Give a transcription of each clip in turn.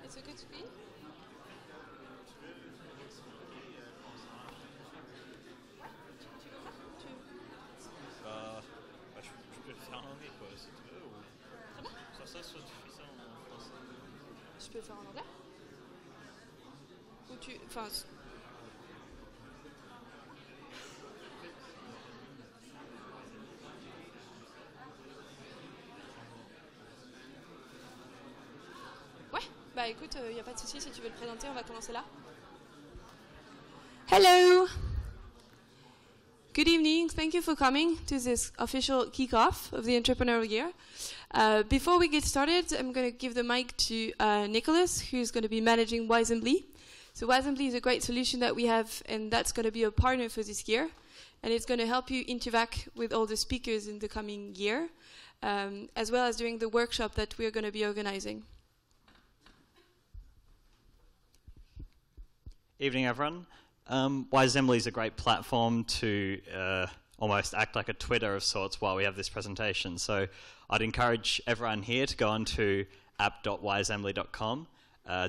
Est-ce que tu peux? Je peux le faire en anglais, quoi, si tu veux. Ou... Très bien. Soit tu fais ça en français. Je peux le faire en anglais. Ou tu... Enfin... Ouais, bah écoute, il n'y a pas de souci, si tu veux le présenter, on va commencer là. Hello! Good evening. Thank you for coming to this official kickoff of the Entrepreneurial Year. Before we get started, I'm going to give the mic to Nicholas, who's going to be managing Wisely. So Wisely is a great solution that we have, and that's going to be a partner for this year. And it's going to help you interact with all the speakers in the coming year, as well as during the workshop that we're going to be organizing. Evening, everyone. Wisely is a great platform to almost act like a Twitter of sorts while we have this presentation. So I'd encourage everyone here to go on to app.wisely.com,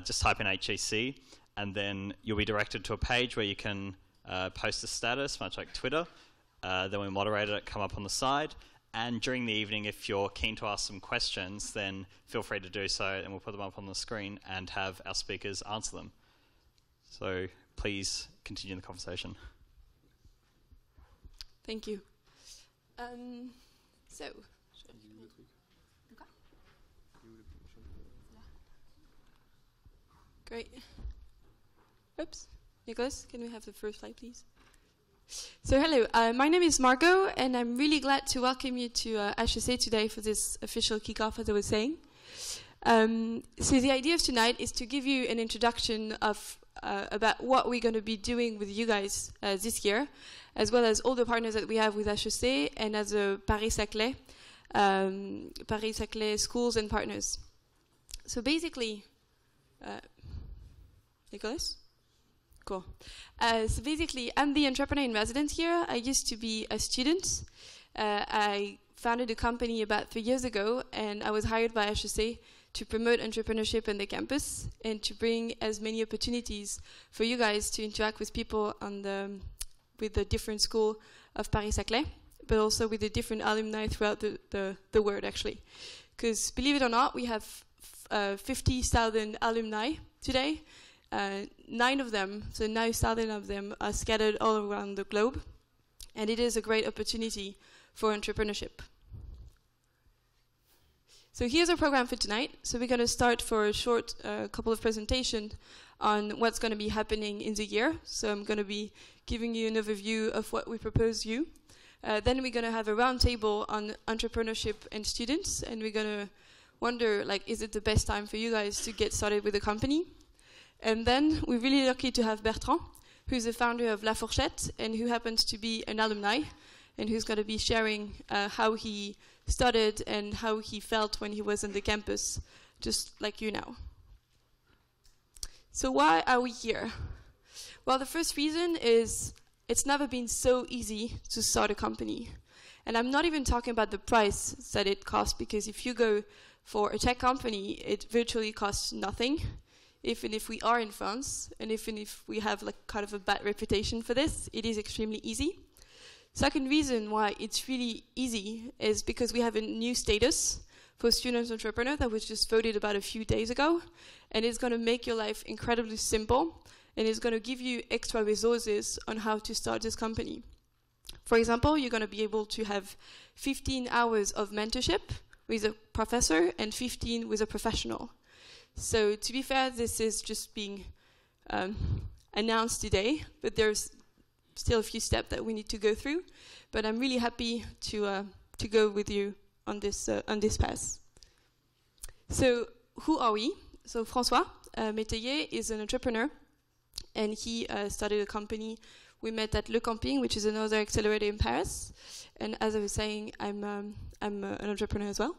just type in HEC, and then you'll be directed to a page where you can post a status, much like Twitter. Then we moderate it, come up on the side. And during the evening, if you're keen to ask some questions, then feel free to do so, and we'll put them up on the screen and have our speakers answer them. So please continue the conversation. Thank you. Great. Oops. Nicholas, can we have the first slide, please? So hello, my name is Margot, and I'm really glad to welcome you to HEC today for this official kickoff, as I was saying. So the idea of tonight is to give you an introduction of about what we're going to be doing with you guys this year, as well as all the partners that we have with HEC and as a Paris-Saclay schools and partners. So basically, Nicholas? Cool. So basically, I'm the entrepreneur in residence here. I used to be a student. I founded a company about 3 years ago, and I was hired by HEC to promote entrepreneurship on the campus and to bring as many opportunities for you guys to interact with people on with the different school of Paris-Saclay, but also with the different alumni throughout the world, actually. Because believe it or not, we have 50,000 alumni today. 9 of them, so 9,000 of them are scattered all around the globe, and it is a great opportunity for entrepreneurship. So here's our program for tonight. So we're going to start for a short couple of presentations on what's going to be happening in the year. So I'm going to be giving you an overview of what we propose you. Then we're going to have a roundtable on entrepreneurship and students, and we're going to wonder, like, is it the best time for you guys to get started with a company? And then we're really lucky to have Bertrand, who's the founder of La Fourchette, and who happens to be an alumni, and who's going to be sharing how he started and how he felt when he was on the campus, just like you now. So why are we here? Well, the first reason is it's never been so easy to start a company. And I'm not even talking about the price that it costs, because if you go for a tech company, it virtually costs nothing, even if we are in France, and even if we have like kind of a bad reputation for this, it is extremely easy. Second reason why it's really easy is because we have a new status for student entrepreneur that was just voted about a few days ago, and it's going to make your life incredibly simple, and it's going to give you extra resources on how to start this company. For example, you're going to be able to have 15 hours of mentorship with a professor and 15 with a professional. So to be fair, this is just being announced today, but there's still a few steps that we need to go through. But I'm really happy to go with you on this path. So who are we? So François Métayer is an entrepreneur, and he started a company. We met at Le Camping, which is another accelerator in Paris. And as I was saying, I'm an entrepreneur as well.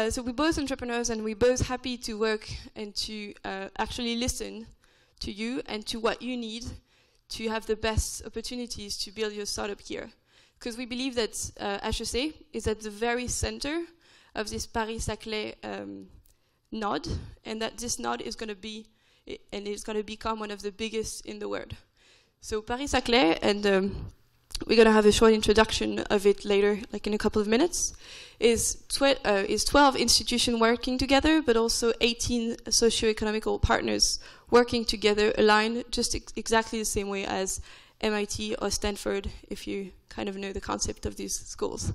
So we're both entrepreneurs, and we're both happy to work and to actually listen to you and to what you need to have the best opportunities to build your startup here. Because we believe that HEC is at the very center of this Paris-Saclay node, and that this node is going to be, and it's going to become one of the biggest in the world. So Paris-Saclay, and we're going to have a short introduction of it later, like in a couple of minutes, is 12 institutions working together, but also 18 socio-economical partners working together, aligned just exactly the same way as MIT or Stanford, if you kind of know the concept of these schools.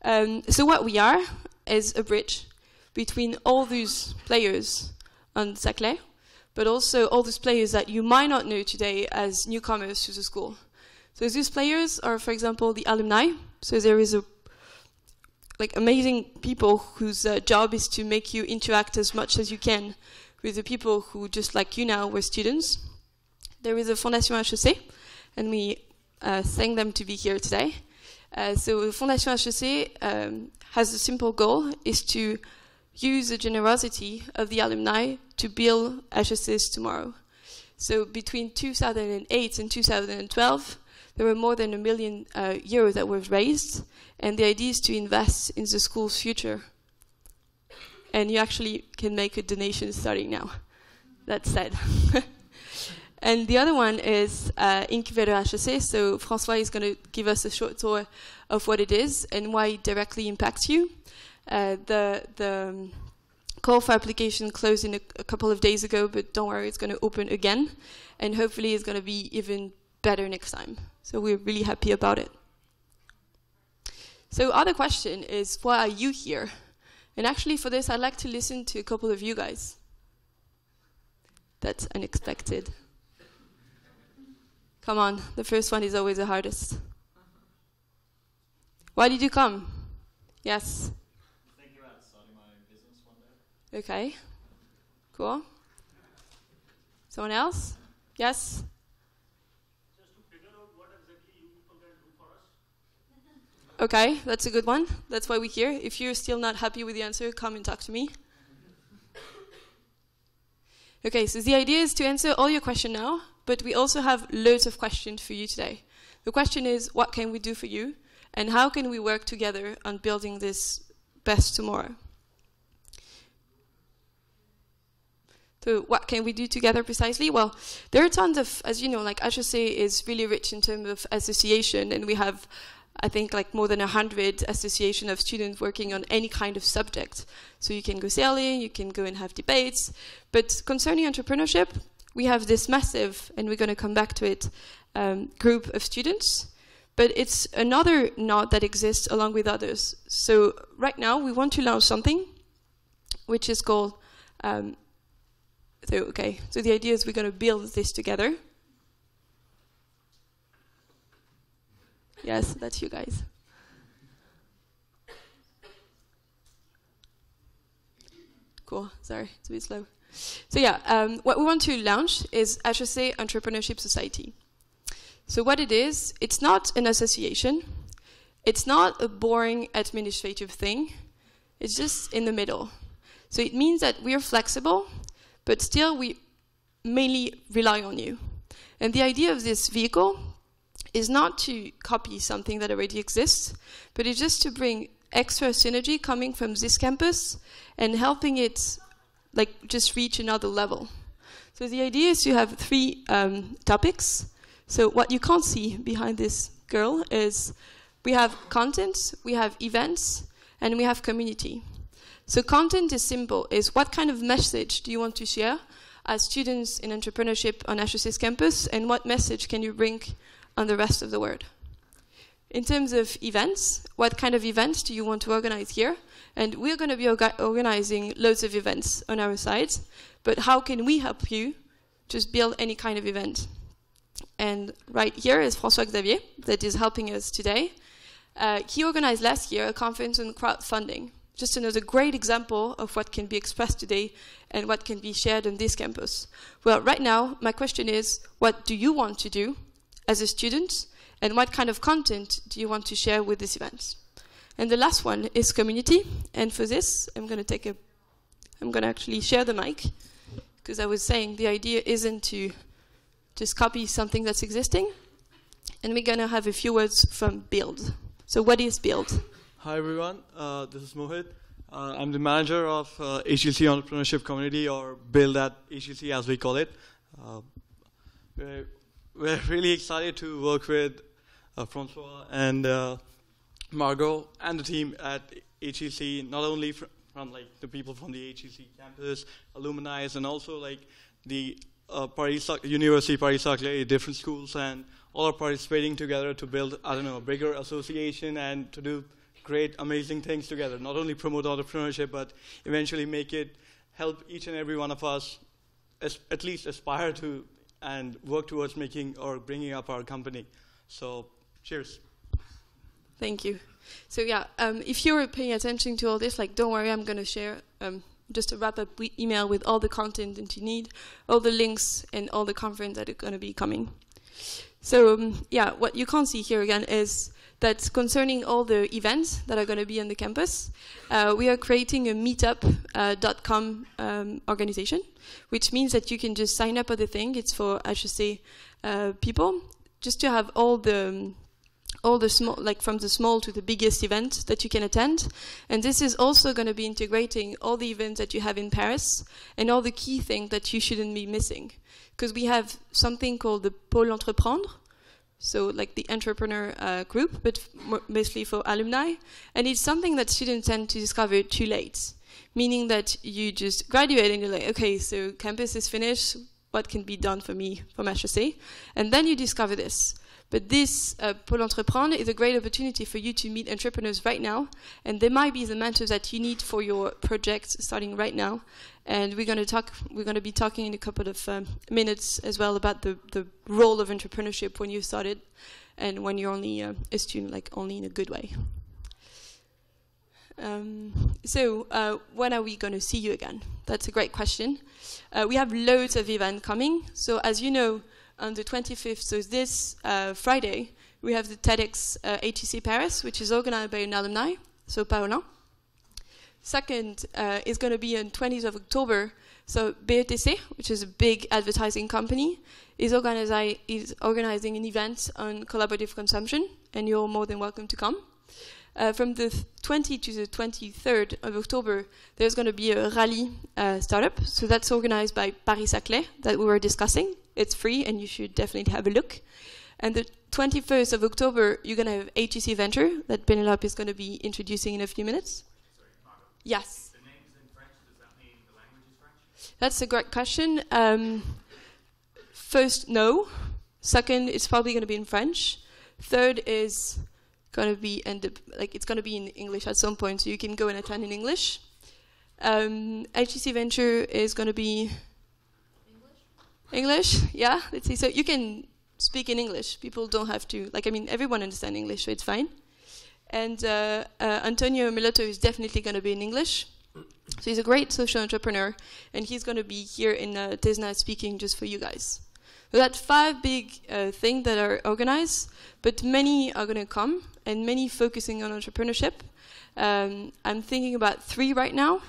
So what we are is a bridge between all these players on Saclay, but also all these players that you might not know today as newcomers to the school. So these players are, for example, the alumni. So there is amazing people whose job is to make you interact as much as you can with the people who, just like you now, were students. There is a Fondation HEC, and we thank them to be here today. So the Fondation HEC has a simple goal, is to use the generosity of the alumni to build HECs tomorrow. So between 2008 and 2012, there were more than €1 million that were raised, and the idea is to invest in the school's future. And you actually can make a donation starting now. That's said. And the other one is Incubator HEC. So François is going to give us a short tour of what it is and why it directly impacts you. The call for application closed in a couple of days ago, but don't worry, it's going to open again. And hopefully it's going to be even better next time. So we're really happy about it. So other question is, why are you here? And actually for this, I'd like to listen to a couple of you guys. That's unexpected. Come on, the first one is always the hardest. Why did you come? Yes? I'm thinking about starting my own business one day. Okay, cool. Someone else? Yes? Just to figure out what exactly you people can do for us. Okay, that's a good one. That's why we're here. If you're still not happy with the answer, come and talk to me. Okay, so the idea is to answer all your questions now, but we also have loads of questions for you today. The question is, what can we do for you? And how can we work together on building this best tomorrow? So what can we do together precisely? Well, there are tons of, as you know, like HEC is really rich in terms of association, and we have, I think, like more than 100 associations of students working on any kind of subject. So you can go sailing, you can go and have debates. But concerning entrepreneurship, we have this massive, and we're going to come back to it, group of students. But it's another node that exists along with others. So right now, we want to launch something, which is called, so the idea is we're going to build this together. Yes, that's you guys. Cool, sorry, it's a bit slow. So yeah, what we want to launch is HEC Entrepreneurship Society. So what it is, it's not an association. It's not a boring administrative thing. It's just in the middle. So it means that we are flexible, but still we mainly rely on you. And the idea of this vehicle is not to copy something that already exists, but it's just to bring extra synergy coming from this campus and helping it just reach another level. So the idea is to have 3 topics. So what you can't see behind this girl is we have content, we have events, and we have community. So content is simple, is what kind of message do you want to share as students in entrepreneurship on HEC's campus, and what message can you bring on the rest of the world? In terms of events, what kind of events do you want to organize here? And we're going to be organizing loads of events on our side, but how can we help you just build any kind of event? And right here is François Xavier that is helping us today. He organized last year a conference on crowdfunding. Just another great example of what can be expressed today and what can be shared on this campus. Well, right now, my question is, what do you want to do as a student? And what kind of content do you want to share with this event? And the last one is community. And for this, I'm going to actually share the mic, because I was saying the idea isn't to just copy something that's existing. And we're going to have a few words from Build. So what is Build? Hi everyone, this is Mohit. I'm the manager of HLC Entrepreneurship Community, or Build at HLC as we call it. We're really excited to work with Francois and Margot and the team at HLC, not only from like the people from the HLC campus, alumni, and also like the University Paris Saclay, different schools, and all are participating together to build, I don't know, a bigger association and to do great, amazing things together. Not only promote entrepreneurship, but eventually make it help each and every one of us at least aspire to and work towards making or bringing up our company. So, cheers. Thank you. So yeah, if you're paying attention to all this, like, don't worry, I'm going to share just a wrap-up email with all the content that you need, all the links, and all the conference that are going to be coming. So yeah, what you can't see here again is that concerning all the events that are going to be on the campus, we are creating a meetup.com organization, which means that you can just sign up for the thing. It's for HEC people, just to have all the small, like from the small to the biggest event that you can attend. And this is also going to be integrating all the events that you have in Paris and all the key things that you shouldn't be missing. Because we have something called the Pôle Entreprendre, so like the entrepreneur group, but mostly for alumni. And it's something that students tend to discover too late, meaning that you just graduate and you're like, okay, so campus is finished, what can be done for me from HEC? And then you discover this. But this Pôle Entreprendre is a great opportunity for you to meet entrepreneurs right now, and they might be the mentors that you need for your project starting right now. And we're going to be talking in a couple of minutes as well about the role of entrepreneurship when you started and when you're only a student, like only in a good way. So when are we going to see you again? That's a great question. We have loads of events coming. So as you know, on the 25th, so this Friday, we have the TEDx HEC Paris, which is organized by an alumni, so Paolin. Second is going to be on 20th of October. So BETC, which is a big advertising company, is organizing an event on collaborative consumption, and you're more than welcome to come. From the 20th to the 23rd of October, there's going to be a rally startup. So that's organized by Paris Saclay that we were discussing. It's free, and you should definitely have a look. And the 21st of October, you're going to have HEC Venture that Penelope is going to be introducing in a few minutes. Sorry, Margot. Yes. The name is in French. Does that mean the language is French? That's a great question. First, no. Second, it's probably going to be in French. Third is going to be it's going to be in English at some point, so you can go and attend in English. HEC Venture is going to be English, yeah. Let's see. So you can speak in English. People don't have to. Everyone understands English, so it's fine. And Antonio Melotto is definitely going to be in English. So he's a great social entrepreneur, and he's going to be here in Tesna speaking just for you guys. So that's 5 big things that are organized, but many are going to come, and many focusing on entrepreneurship. I'm thinking about 3 right now.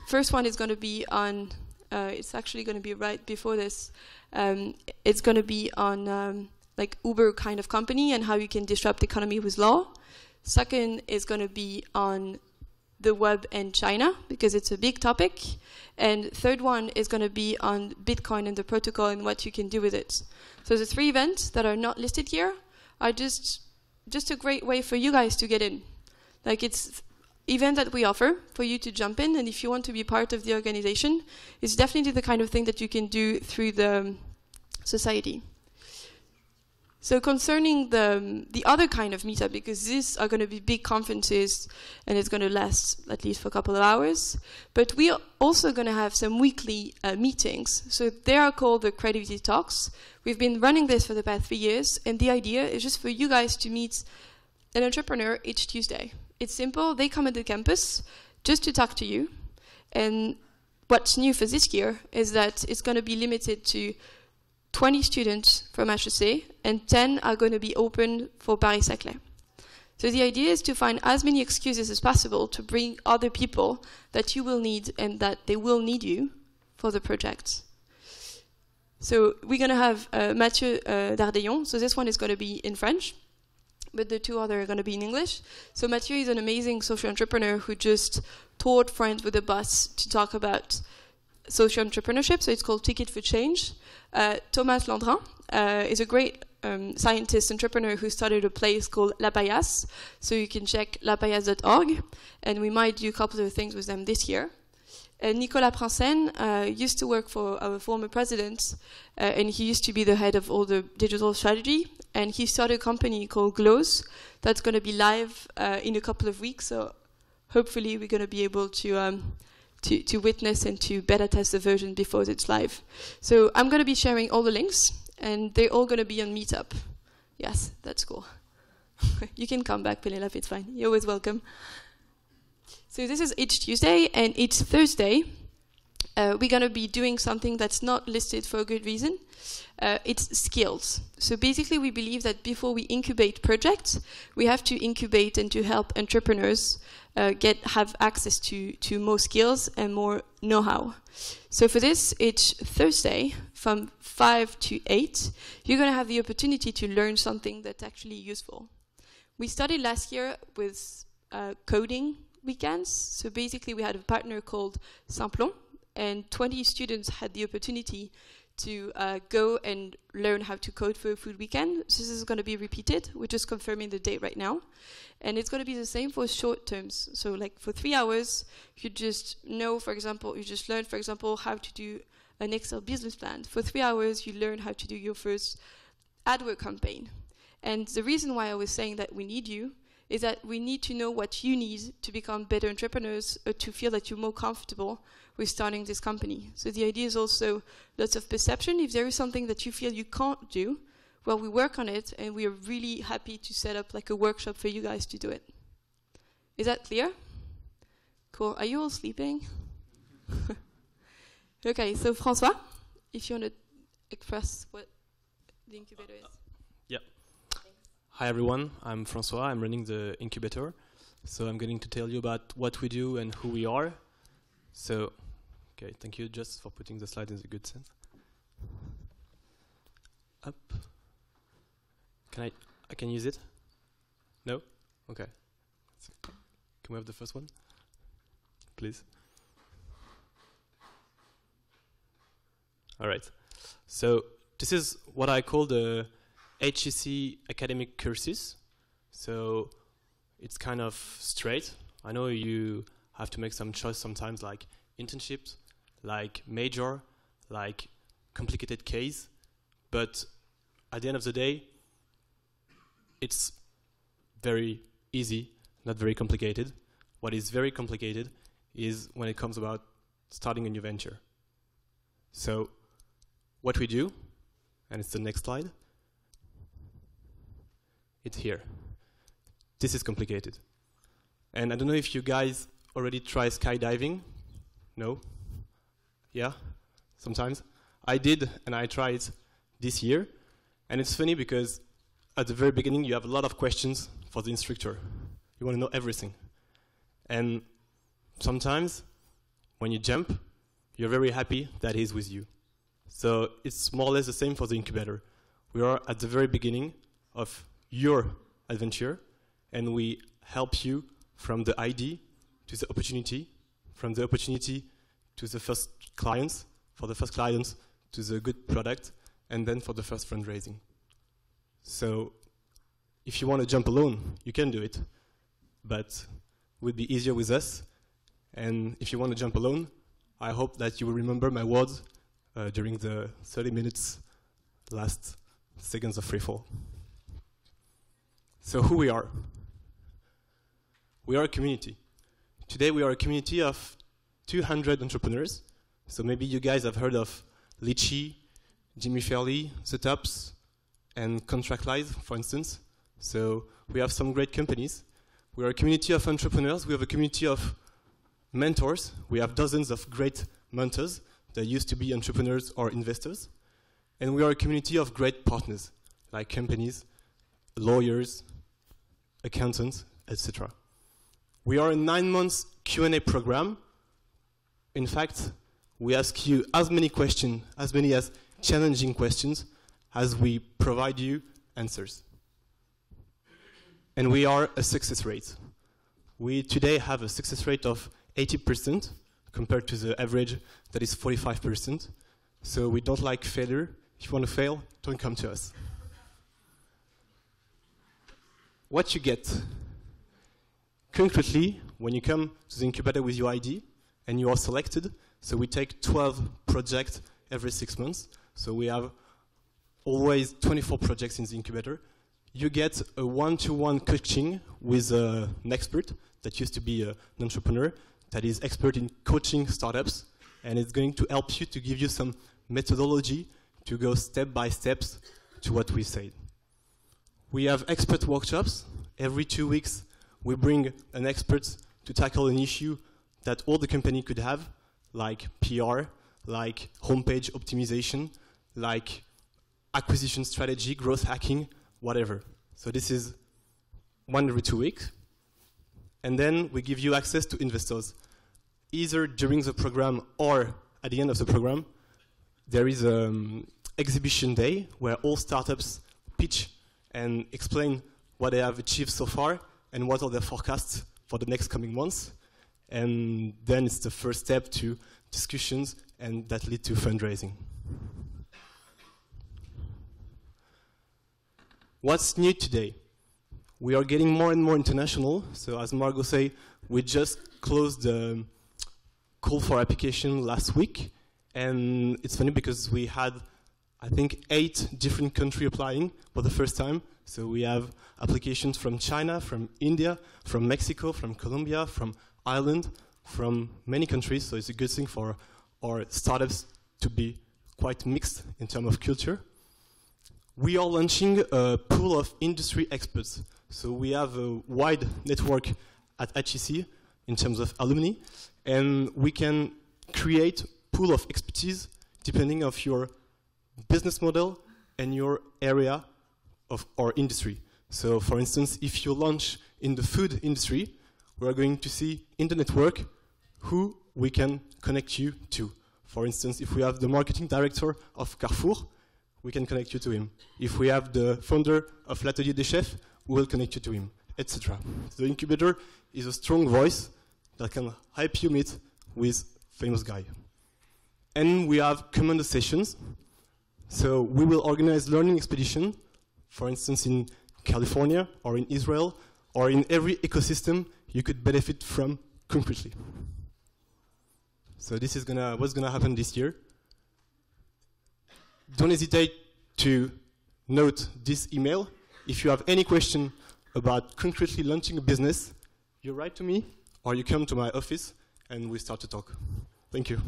First one is going to be on, it's actually going to be right before this. It's going to be on like Uber kind of company and how you can disrupt the economy with law. Second is going to be on the web and China, because it's a big topic. And third one is going to be on Bitcoin and the protocol and what you can do with it. So the 3 events that are not listed here are just a great way for you guys to get in. Like, it's event that we offer for you to jump in, and if you want to be part of the organization, it's definitely the kind of thing that you can do through the society. So concerning the other kind of meetup, because these are going to be big conferences and it's going to last at least for a couple of hours, but we are also going to have some weekly meetings. So they are called the Creativity Talks. We've been running this for the past 3 years, and the idea is just for you guys to meet an entrepreneur each Tuesday. It's simple. They come at the campus just to talk to you. And what's new for this year is that it's going to be limited to 20 students from HEC, and 10 are going to be open for Paris Saclay. So the idea is to find as many excuses as possible to bring other people that you will need and that they will need you for the project. So we're going to have Mathieu Dardeillon. So this one is going to be in French, but the 2 other are going to be in English. So Mathieu is an amazing social entrepreneur who just toured friends with a bus to talk about social entrepreneurship, so it's called Ticket for Change. Thomas Landrin is a great scientist, entrepreneur who started a place called La Paillasse, so you can check lapaillasse.org, and we might do a couple of things with them this year. Nicolas Prinsen used to work for our former president, and he used to be the head of all the digital strategy, and he started a company called Glows that's going to be live in a couple of weeks, so hopefully we're going to be able to witness and to beta test the version before it's live. So I'm going to be sharing all the links, and they're all going to be on Meetup. Yes, that's cool. You can come back, Penelope, it's fine. You're always welcome. So this is each Tuesday, and each Thursday, we're going to be doing something that's not listed for a good reason. It's skills. So basically, we believe that before we incubate projects, we have to incubate and to help entrepreneurs have access to more skills and more know-how. So for this, each Thursday from 5 to 8, you're going to have the opportunity to learn something that's actually useful. We started last year with coding weekends. So basically, we had a partner called Simplon, and 20 students had the opportunity to go and learn how to code for a food weekend. So this is going to be repeated. We're just confirming the date right now. And it's going to be the same for short terms. So like for 3 hours, you just know, for example, you just learn, for example, how to do an Excel business plan. For 3 hours, you learn how to do your first AdWords campaign. And the reason why I was saying that we need you is that we need to know what you need to become better entrepreneurs, or to feel that you're more comfortable with starting this company. So the idea is also lots of perception. If there is something that you feel you can't do, well, we work on it, and we are really happy to set up like a workshop for you guys to do it. Is that clear? Cool. Are you all sleeping? Okay, so François, if you want to express what the incubator is. Yeah. Hi everyone, I'm François, I'm running the incubator. So I'm going to tell you about what we do and who we are. So, okay, thank you just for putting the slide in the good sense. Up. I can use it? No? Okay. Can we have the first one? Please. All right. So this is what I call the HEC academic courses. So it's kind of straight. I know you have to make some choice sometimes, like internships, like major, like complicated case. But at the end of the day, it's very easy, not very complicated. What is very complicated is when it comes about starting a new venture. So what we do, and it's the next slide, it's here. This is complicated. And I don't know if you guys already try skydiving. No? Yeah? Sometimes? I did, and I tried this year. And it's funny because at the very beginning, you have a lot of questions for the instructor. You want to know everything. And sometimes, when you jump, you're very happy that he's with you. So it's more or less the same for the incubator. We are at the very beginning of your adventure, and we help you from the idea to the opportunity, from the opportunity to the first clients, for the first clients to the good product, and then for the first fundraising. So if you want to jump alone, you can do it, but it would be easier with us. And if you want to jump alone, I hope that you will remember my words during the 30 minutes last seconds of free fall. So who we are? We are a community. Today we are a community of 200 entrepreneurs. So maybe you guys have heard of Litchi, Jimmy Fairley, The Tops, and Contractlize, for instance. So we have some great companies. We are a community of entrepreneurs. We have a community of mentors. We have dozens of great mentors that used to be entrepreneurs or investors. And we are a community of great partners, like companies, lawyers, accountants, etc. We are a 9-month Q&A program. In fact, we ask you as many questions, as many as challenging questions, as we provide you answers. And we are a success rate. We today have a success rate of 80% compared to the average that is 45%. So we don't like failure. If you want to fail, don't come to us. What you get? Concretely, when you come to the incubator with your ID and you are selected, so we take 12 projects every 6 months. So we have always 24 projects in the incubator. You get a one-to-one coaching with an expert that used to be an entrepreneur that is expert in coaching startups, and it's going to help you to give you some methodology to go step by step to what we said. We have expert workshops. Every 2 weeks, we bring an expert to tackle an issue that all the company could have, like PR, like homepage optimization, like acquisition strategy, growth hacking, whatever. So this is 1 every 2 weeks. And then we give you access to investors. Either during the program or at the end of the program, there is an exhibition day where all startups pitch and explain what they have achieved so far and what are their forecasts for the next coming months. And then it's the first step to discussions, and that lead to fundraising. What's new today? We are getting more and more international. So as Margot said, we just closed the call for application last week. And it's funny because we had, I think, 8 different countries applying for the first time. So we have applications from China, from India, from Mexico, from Colombia, from Ireland, from many countries. So it's a good thing for our startups to be quite mixed in terms of culture. We are launching a pool of industry experts. So we have a wide network at HEC in terms of alumni, and we can create a pool of expertise depending on your business model and your area of our industry. So for instance, if you launch in the food industry, we are going to see in the network who we can connect you to. For instance, if we have the marketing director of Carrefour, we can connect you to him. If we have the founder of L'Atelier des Chefs, we will connect you to him, etc. The incubator is a strong voice that can help you meet with famous guy. And we have command sessions. So we will organize learning expedition, for instance, in California or in Israel or in every ecosystem you could benefit from concretely. So this is what's gonna happen this year. Don't hesitate to note this email. If you have any question about concretely launching a business, you write to me or you come to my office and we start to talk. Thank you.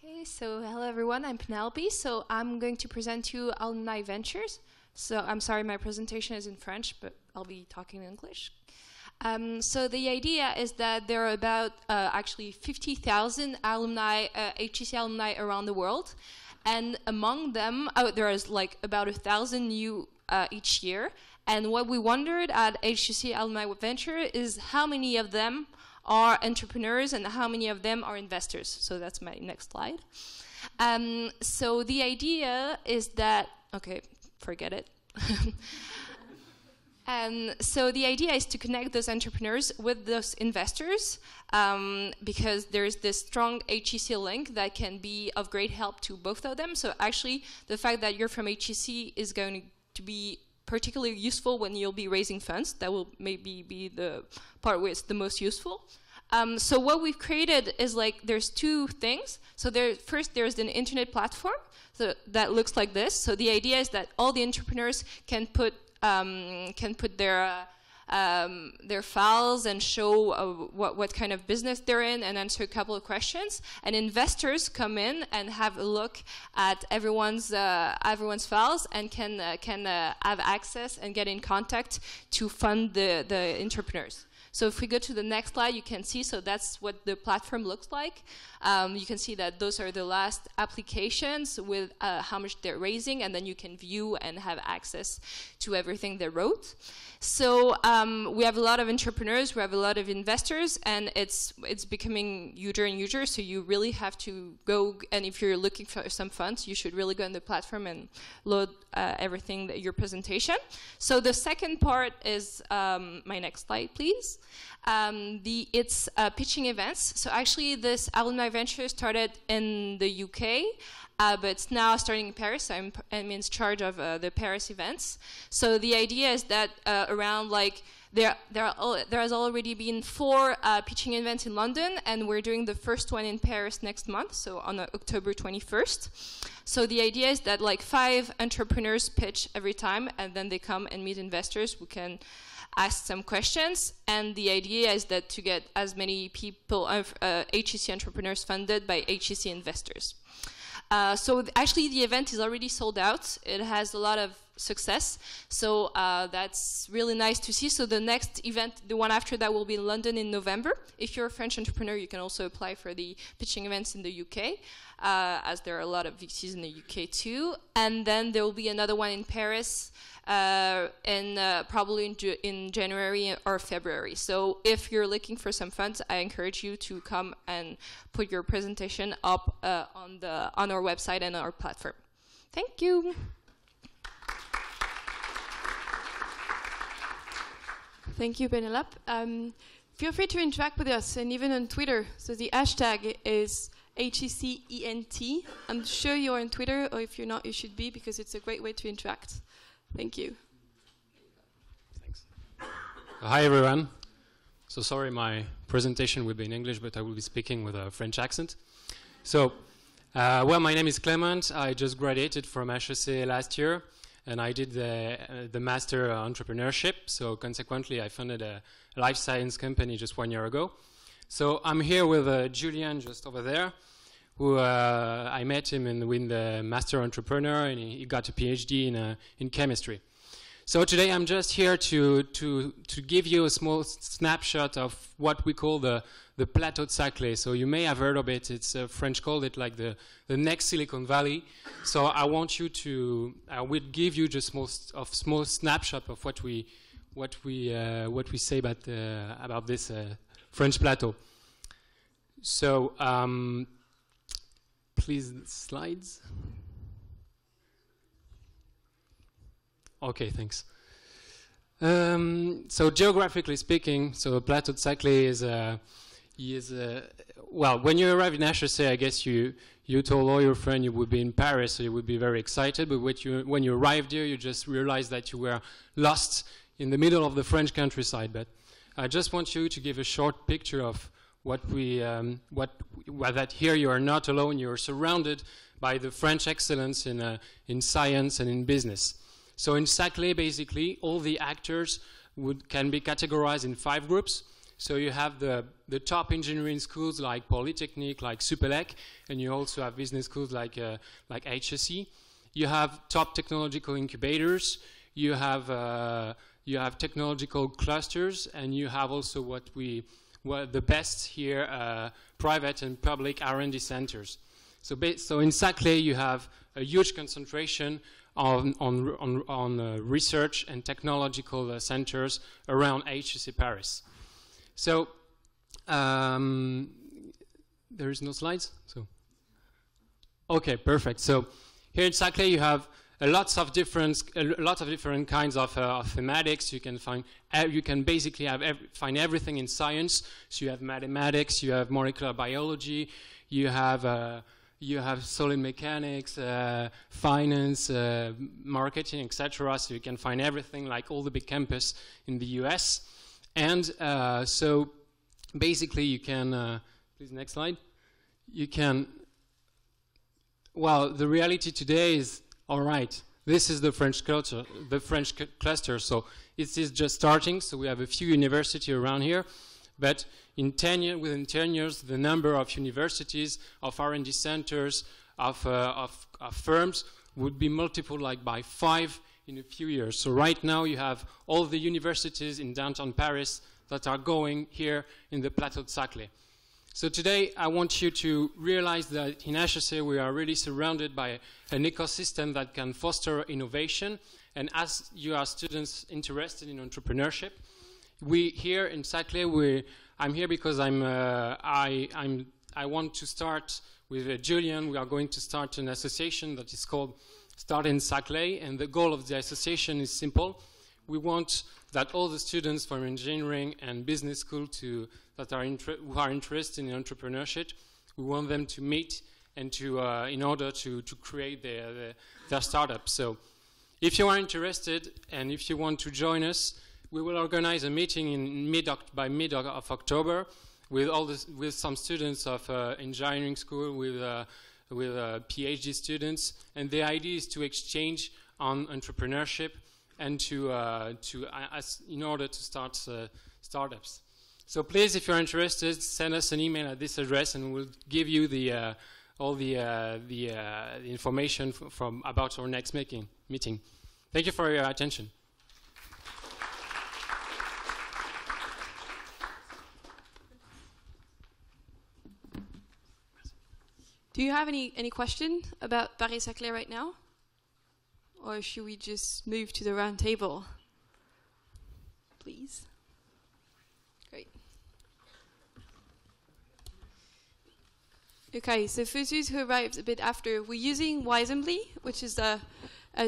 Okay, so hello everyone, I'm Penelope. So I'm going to present to you Alumni Ventures. So I'm sorry, my presentation is in French, but I'll be talking in English. So the idea is that there are about actually 50,000 alumni, HEC alumni around the world. And among them, there is like about 1,000 new each year. And what we wondered at HEC Alumni Venture is how many of them are entrepreneurs and how many of them are investors. So that's my next slide. So the idea is that, okay, forget it. So the idea is to connect those entrepreneurs with those investors because there's this strong HEC link that can be of great help to both of them. So actually, the fact that you're from HEC is going to be particularly useful when you'll be raising funds. That will maybe be the part where it's the most useful. So what we've created is like there's 2 things. So first there's an internet platform that looks like this. So the idea is that all the entrepreneurs can put their files and show what kind of business they're in and answer a couple of questions. And investors come in and have a look at everyone's files and can have access and get in contact to fund the entrepreneurs. So if we go to the next slide, you can see, so that's what the platform looks like. You can see that those are the last applications with how much they're raising, and then you can view and have access to everything they wrote. So we have a lot of entrepreneurs, we have a lot of investors, and it's becoming huger and huger, so you really have to go, and if you're looking for some funds, you should really go on the platform and load everything, your presentation. So the second part is, my next slide, please. It's pitching events. So actually this Alumni Venture started in the UK, but it's now starting in Paris. So I'm in charge of the Paris events. So the idea is that around like there has already been 4 pitching events in London, and we're doing the first one in Paris next month, so on October 21st. So the idea is that like 5 entrepreneurs pitch every time, and then they come and meet investors who can ask some questions. And the idea is that to get as many people, HEC entrepreneurs funded by HEC investors. So actually the event is already sold out. It has a lot of success. So that's really nice to see. So the next event, the one after that, will be in London in November. If you're a French entrepreneur, you can also apply for the pitching events in the UK, as there are a lot of VCs in the UK too. And then there will be another one in Paris probably in January or February. So if you're looking for some funds, I encourage you to come and put your presentation up on our website and our platform. Thank you. Thank you, Penelope. Feel free to interact with us, and even on Twitter. So the hashtag is HECENT. I'm sure you're on Twitter, or if you're not, you should be, because it's a great way to interact. Thank you. Thanks. Hi, everyone. So sorry, my presentation will be in English, but I will be speaking with a French accent. So, well, my name is Clement. I just graduated from HEC last year, and I did the master entrepreneurship. So consequently, I founded a life science company just 1 year ago. So I'm here with Julian just over there, who I met him in the master entrepreneur, and he got a PhD in chemistry. So today I'm just here to give you a small snapshot of what we call the Plateau de Saclay. So you may have heard of it. It's French called it like the next Silicon Valley. So I will give you just small snapshot of what we say about this French plateau. So please, slides. Okay, thanks. So geographically speaking, so Plateau de Saclay is well, when you arrive in HEC, I guess you told all your friends you would be in Paris, so you would be very excited. But when you arrived here, you just realized that you were lost in the middle of the French countryside. But I just want you to give a short picture of that here you are not alone. You are surrounded by the French excellence in science and in business. So in Saclay, basically, all the actors can be categorized in 5 groups. So you have the top engineering schools like Polytechnique, like UPPLER, and you also have business schools like HEC. You have top technological incubators. You have technological clusters, and you have also the best here, private and public R&D centers. So in Saclay, you have a huge concentration on research and technological centers around HEC Paris. So there is no slides. So okay, perfect. So here in Saclay, you have lots of different kinds of thematics. You can basically find everything in science. So you have mathematics, you have molecular biology, you have solid mechanics, finance, marketing, etc. So you can find everything like all the big campus in the US. And so basically you can, please next slide. You can, well, the reality today is, all right, this is the French culture, the French cluster. So it is just starting. So we have a few universities around here. But within 10 years, the number of universities, of R&D centers, of firms would be multiplied like by 5 in a few years. So right now you have all the universities in downtown Paris that are going here in the Plateau de Saclay. So today I want you to realize that in HEC we are really surrounded by an ecosystem that can foster innovation, and as you are students interested in entrepreneurship, we here in Saclay, I'm here because I want to start with Julian. We are going to start an association that is called Start in Saclay, and the goal of the association is simple. We want that all the students from engineering and business school who are interested in entrepreneurship, we want them to meet and to in order to create their startup. So if you are interested and if you want to join us, we will organize a meeting in by mid of October with some students of engineering school, with PhD students, and the idea is to exchange on entrepreneurship and in order to start startups. So please, if you're interested, send us an email at this address, and we'll give you all the information about our next meeting. Thank you for your attention. Do you have any question about Paris-Saclay right now? Or should we just move to the round table? Please. Great. Okay, so for those who arrived a bit after, we're using Wisely, which is a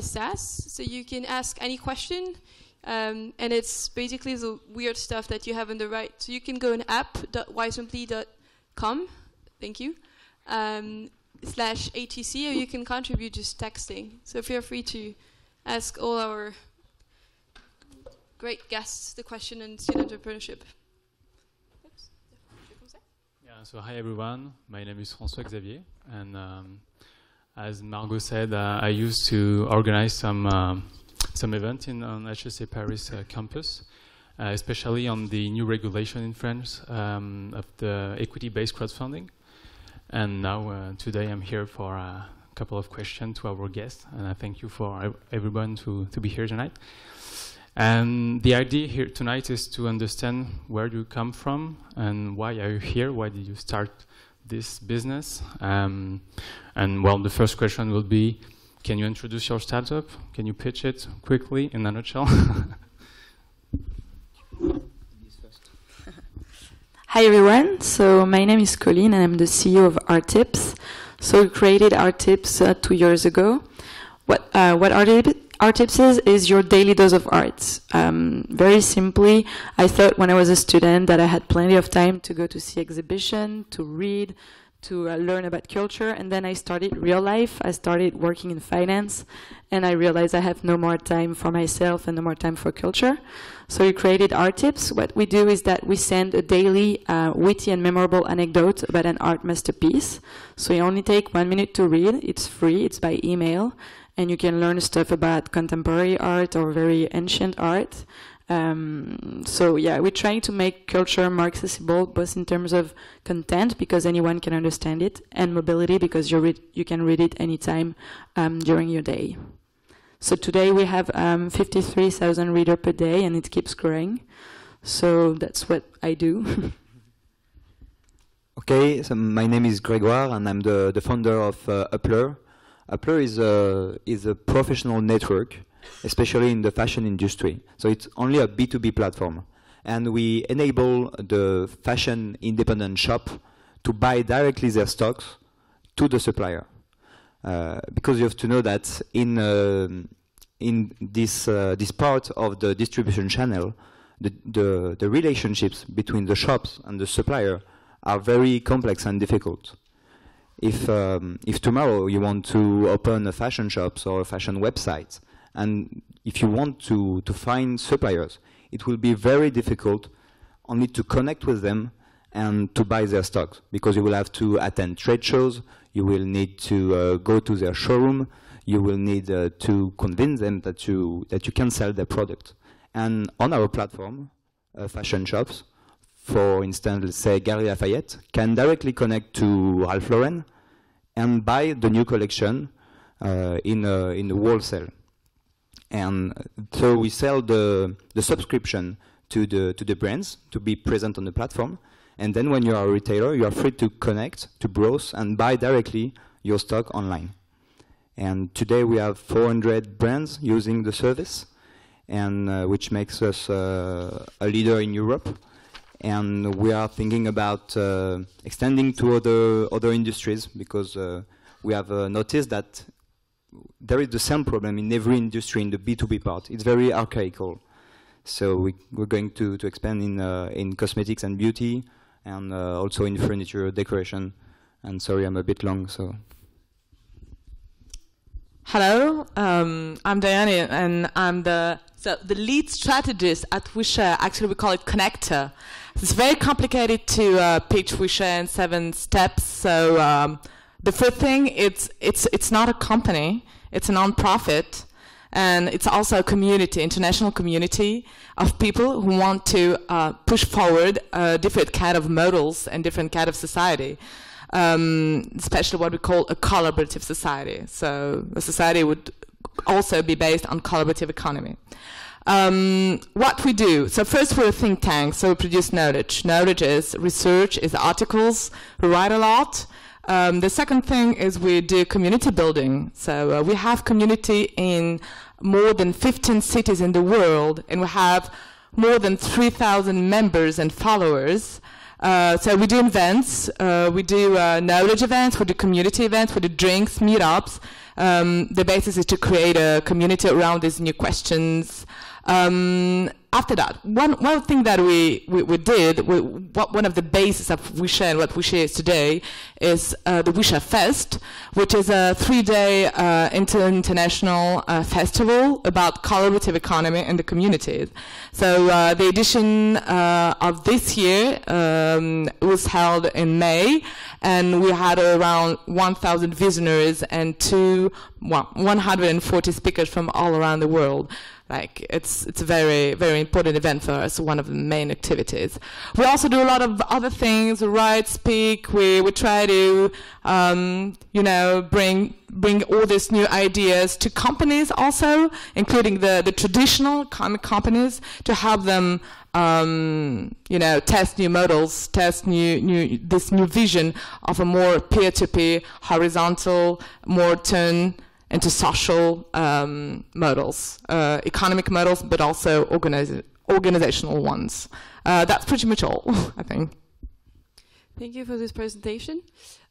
SaaS, so you can ask any question, and it's basically the weird stuff that you have on the right. So you can go on app.wisely.com, thank you, /ATC, or you can contribute just texting. So feel free to ask all our great guests the question on student entrepreneurship. Yeah, so hi everyone, my name is François Xavier, and as Margot said, I used to organize some event on HEC Paris campus, especially on the new regulation in France of the equity-based crowdfunding. And now, today I'm here for a couple of questions to our guests, and I thank you for everyone to be here tonight. And the idea here tonight is to understand where you come from and why are you here, why did you start this business? And well, the first question will be, can you introduce your startup? Can you pitch it quickly in a nutshell? Hi everyone, so my name is Coline and I'm the CEO of ARTIPS. So we created ARTIPS 2 years ago. What ARTIPS is your daily dose of art. Very simply, I thought when I was a student that I had plenty of time to go to see exhibition, to read, to learn about culture, and then I started real life. I started working in finance, and I realized I have no more time for myself and no more time for culture. So we created ARTIPS. What we do is that we send a daily witty and memorable anecdote about an art masterpiece. So you only take 1 minute to read. It's free. It's by email, and you can learn stuff about contemporary art or very ancient art. So yeah, we're trying to make culture more accessible, both in terms of content, because anyone can understand it, and mobility, because you can read it anytime during your day. So today we have 53,000 readers per day, and it keeps growing. So that's what I do. Okay, so my name is Grégoire, and I'm the founder of UPPLER. UPPLER is a professional network, especially in the fashion industry. So it's only a B2B platform. And we enable the fashion independent shop to buy directly their stocks to the supplier. Because you have to know that in this part of the distribution channel, the relationships between the shops and the supplier are very complex and difficult. If tomorrow you want to open a fashion shop or a fashion website, and if you want to find suppliers, it will be very difficult only to connect with them and to buy their stocks, because you will have to attend trade shows, you will need to go to their showroom, you will need to convince them that you can sell their product. And on our platform, fashion shops, for instance, let's say Galeries Lafayette, can directly connect to Ralph Lauren and buy the new collection in the wholesale. And so we sell the subscription to the brands to be present on the platform. And then when you are a retailer, you are free to connect, to browse, and buy directly your stock online. And today we have 400 brands using the service, and which makes us a leader in Europe. And we are thinking about extending to other industries, because we have noticed that there is the same problem in every industry in the B2B part. It's very archaical. So we're going to expand in cosmetics and beauty, and also in furniture decoration. And sorry, I'm a bit long, so. Hello, I'm Diane, and I'm the lead strategist at Ouishare. Actually, we call it connector. It's very complicated to pitch Ouishare in 7 steps. So the first thing, it's not a company, it's a non-profit, and it's also a community, international community of people who want to push forward different kind of models and different kind of society. Especially what we call a collaborative society. So a society would also be based on collaborative economy. What we do, so first we're a think tank, so we produce knowledge. Knowledge is research, is articles, we write a lot. The second thing is we do community building. So we have community in more than 15 cities in the world, and we have more than 3,000 members and followers. So we do events, we do knowledge events, we do community events, we do drinks, meetups. The basis is to create a community around these new questions. After that, one thing that we did, one of the bases of Ouishare and what Ouishare is today is the Ouishare Fest, which is a 3-day international festival about collaborative economy and the communities. So the edition of this year was held in May, and we had around 1,000 visitors and 140 speakers from all around the world. Like it's a very, very important event for us, one of the main activities. We also do a lot of other things, write, speak. We try to, bring all these new ideas to companies also, including the traditional comic companies, to help them, test new models, test this new vision of a more peer-to-peer, horizontal, more turn into social models, economic models, but also organizational ones. That's pretty much all, I think. Thank you for this presentation.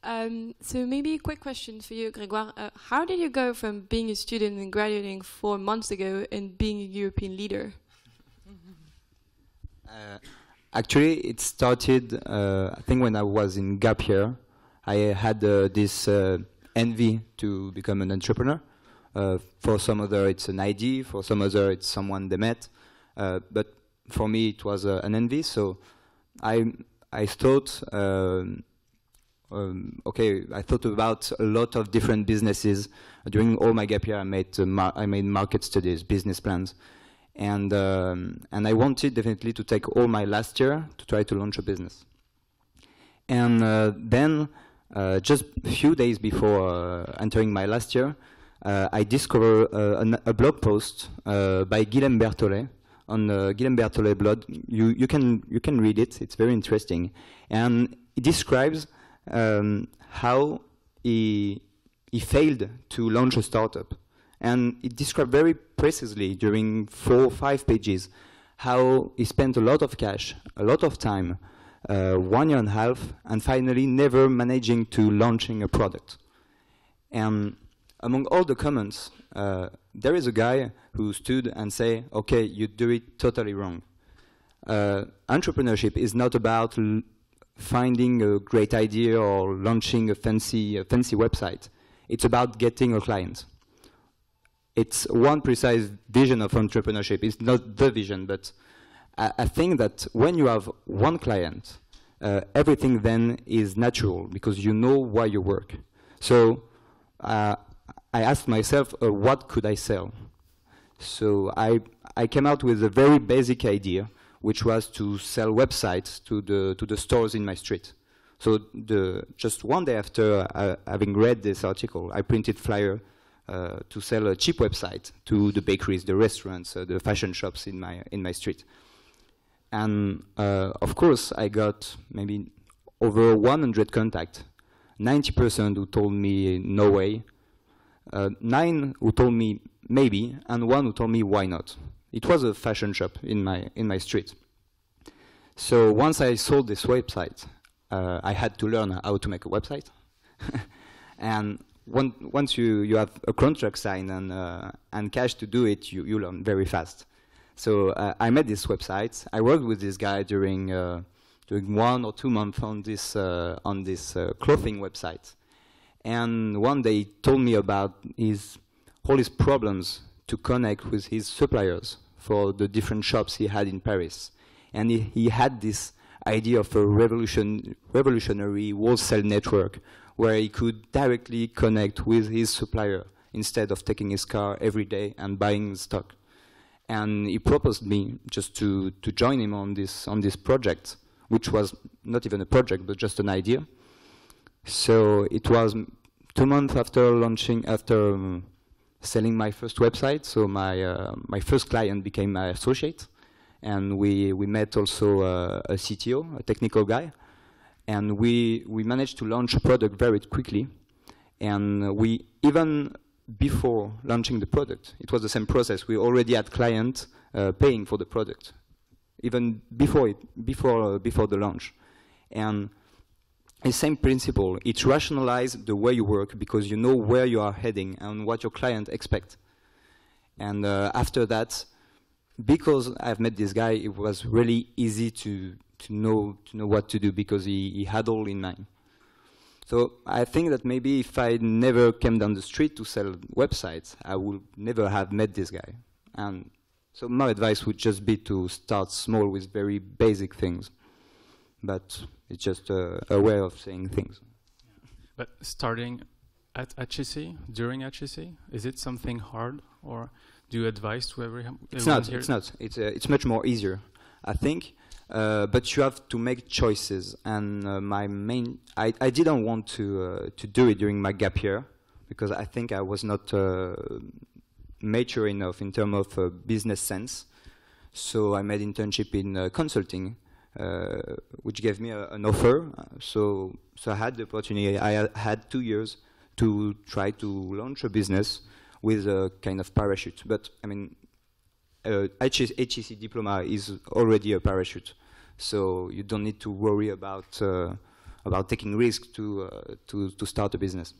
So maybe a quick question for you, Grégoire. How did you go from being a student and graduating 4 months ago and being a European leader? Actually, it started, I think, when I was in gap year. I had this envy to become an entrepreneur. For some other it's an idea, for some other it's someone they met, but for me it was an envy. So I thought, I thought about a lot of different businesses. During all my gap year I made market studies, business plans, and I wanted definitely to take all my last year to try to launch a business. And then just a few days before entering my last year, I discovered a blog post by Guillaume Berthollet on Guillaume Berthollet blog. You can read it. It's very interesting, and it describes how he failed to launch a startup, and it described very precisely during 4 or 5 pages how he spent a lot of cash, a lot of time. 1 year and a half, and finally never managing to launching a product. And among all the comments, there is a guy who stood and say, okay, you do it totally wrong. Entrepreneurship is not about finding a great idea or launching a fancy website. It's about getting a client. It's one precise vision of entrepreneurship. It's not the vision, but I think that when you have one client, everything then is natural because you know why you work. So I asked myself, what could I sell? So I came out with a very basic idea, which was to sell websites to the stores in my street. So just one day after having read this article, I printed flyer to sell a cheap website to the bakeries, the restaurants, the fashion shops in my street. And of course, I got maybe over 100 contacts. 90% who told me no way, 9 who told me maybe, and 1 who told me why not. It was a fashion shop in my street. So once I sold this website, I had to learn how to make a website. And once you have a contract signed and cash to do it, you learn very fast. So I made this website. I worked with this guy during 1 or 2 months on this clothing website. And one day he told me about all his problems to connect with his suppliers for the different shops he had in Paris. And he had this idea of a revolutionary wholesale network where he could directly connect with his supplier instead of taking his car every day and buying stock. And he proposed me just to join him on this project, which was not even a project, but just an idea. So it was 2 months after launching, selling my first website. So my first client became my associate, and we met also a CTO, a technical guy, and we managed to launch a product very quickly. And we even before launching the product, it was the same process. We already had clients paying for the product, even before the launch. And the same principle, it rationalizes the way you work because you know where you are heading and what your client expects. And after that, because I've met this guy, it was really easy to know what to do because he had all in mind. So I think that maybe if I never came down the street to sell websites, I would never have met this guy. And so my advice would just be to start small with very basic things. But it's just a way of saying things. But starting at HEC, during HEC, is it something hard, or do you advise to everyone? It's not. It's much more easier, I think. But you have to make choices. And I didn't want to do it during my gap year because I think I was not mature enough in terms of business sense. So I made internship in consulting. Which gave me an offer. So I had the opportunity. I had 2 years to try to launch a business with a kind of parachute. But I mean, HEC diploma is already a parachute, so you don't need to worry about taking risks to start a business.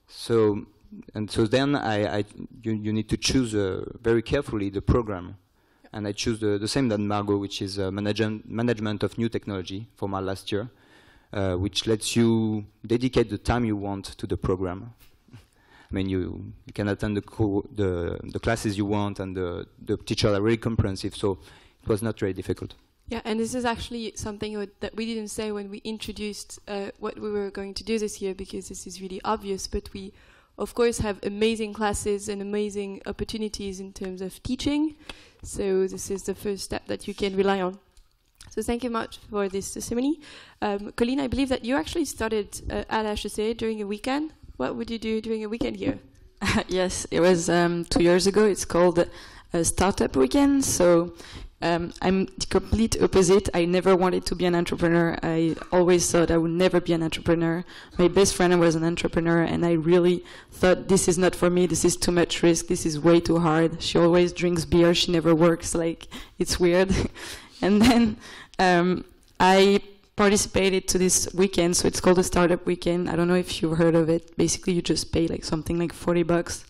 So then you need to choose very carefully the program. And I choose the same than Margot, which is management of new technology for my last year, which lets you dedicate the time you want to the program. I mean, you can attend the classes you want, and the teachers are really comprehensive, so it was not very difficult. Yeah, and this is actually something that we didn't say when we introduced what we were going to do this year, because this is really obvious, but we, of course, have amazing classes and amazing opportunities in terms of teaching. So this is the first step that you can rely on. So thank you much for this testimony. Coline, I believe that you actually started at HEC during a weekend. What would you do during a weekend here? Yes, it was 2 years ago. It's called a startup weekend. So I'm the complete opposite. I never wanted to be an entrepreneur. I always thought I would never be an entrepreneur. My best friend was an entrepreneur, and I really thought, this is not for me. This is too much risk. This is way too hard. She always drinks beer. She never works. Like, it's weird. And then I participated to this weekend. So it's called a startup weekend. I don't know if you've heard of it. Basically, you just pay like something like $40.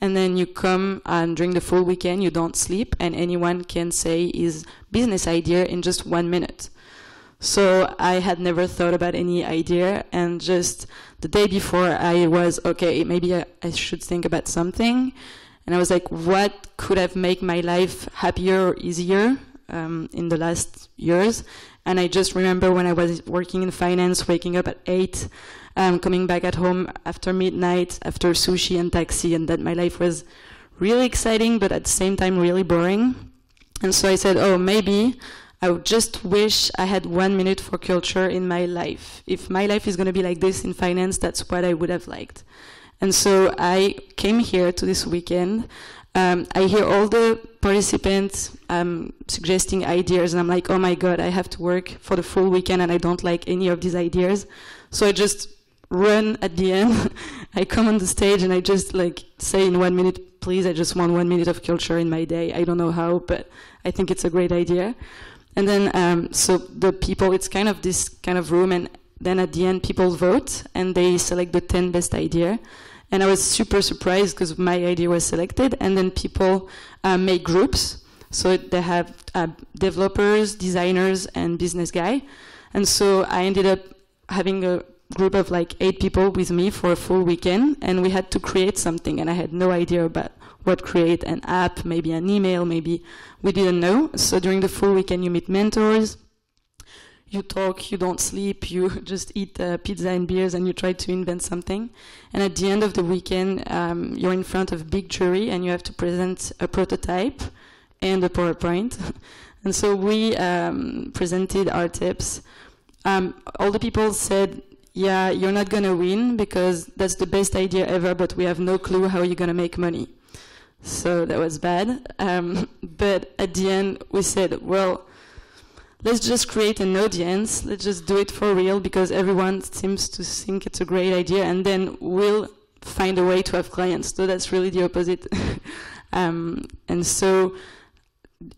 And then you come, and during the full weekend, you don't sleep, and anyone can say his business idea in just 1 minute. So I had never thought about any idea, and just the day before, I was, okay, maybe I should think about something. And I was like, what could have made my life happier or easier in the last years? And I just remember when I was working in finance, waking up at 8, coming back at home after midnight, after sushi and taxi, and that my life was really exciting, but at the same time really boring. And so I said, oh, maybe I would just wish I had 1 minute for culture in my life. If my life is going to be like this in finance, that's what I would have liked. And so I came here to this weekend. I hear all the participants suggesting ideas, and I'm like, oh my god, I have to work for the full weekend and I don't like any of these ideas. So I just run at the end. I come on the stage and I just like say in 1 minute, please, I just want 1 minute of culture in my day. I don't know how, but I think it's a great idea. And then, so the people, it's kind of this kind of room, and then at the end people vote and they select the 10 best idea. And I was super surprised because my idea was selected, and then people make groups. So they have developers, designers, and business guy. And so I ended up having a group of like 8 people with me for a full weekend, and we had to create something, and I had no idea about what create, an app, maybe an email, maybe we didn't know. So during the full weekend you meet mentors, you talk, you don't sleep, you just eat pizza and beers, and you try to invent something. And at the end of the weekend, you're in front of a big jury, and you have to present a prototype and a PowerPoint. And so we presented our tips. All the people said, yeah, you're not going to win because that's the best idea ever, but we have no clue how you're going to make money. So that was bad. But at the end, we said, well, let's just create an audience. Let's just do it for real because everyone seems to think it's a great idea, and then we'll find a way to have clients. So that's really the opposite. And so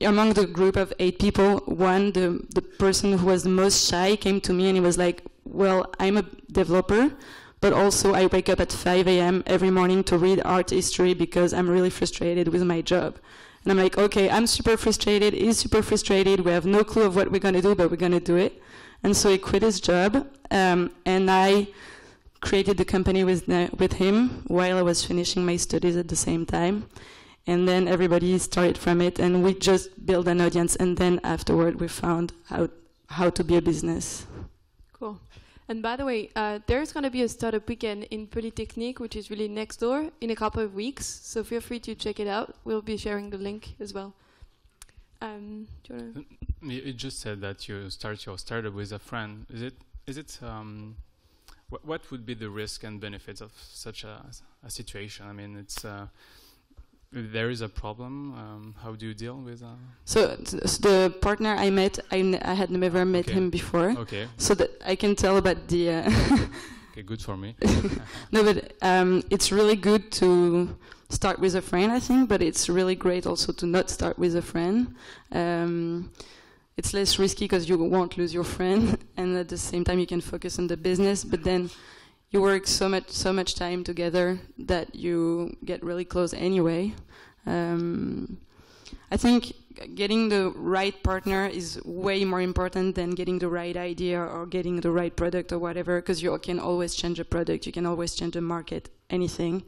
among the group of 8 people, the person who was the most shy came to me and he was like, well, I'm a developer, but also I wake up at 5 a.m. every morning to read art history because I'm really frustrated with my job. And I'm like, okay, I'm super frustrated, he's super frustrated, we have no clue of what we're going to do, but we're going to do it. And so he quit his job, and I created the company with him while I was finishing my studies at the same time. And then everybody started from it, and we just built an audience, and then afterward we found how to be a business. Cool. And by the way, there's going to be a startup weekend in Polytechnique, which is really next door, in a couple of weeks. So feel free to check it out. We'll be sharing the link as well. Do you want to? You just said that you start your startup with a friend. Is it? What would be the risk and benefits of such a situation? I mean, it's. If there is a problem, how do you deal with that? So the partner I met, I had never met him before. Okay. So that I can tell about the... Okay, good for me. No, but it's really good to start with a friend, I think, but it's really great also to not start with a friend. It's less risky because you won't lose your friend, and at the same time you can focus on the business, but then you work so much time together that you get really close anyway. I think getting the right partner is way more important than getting the right idea or getting the right product or whatever, because you can always change a product, you can always change a market, anything.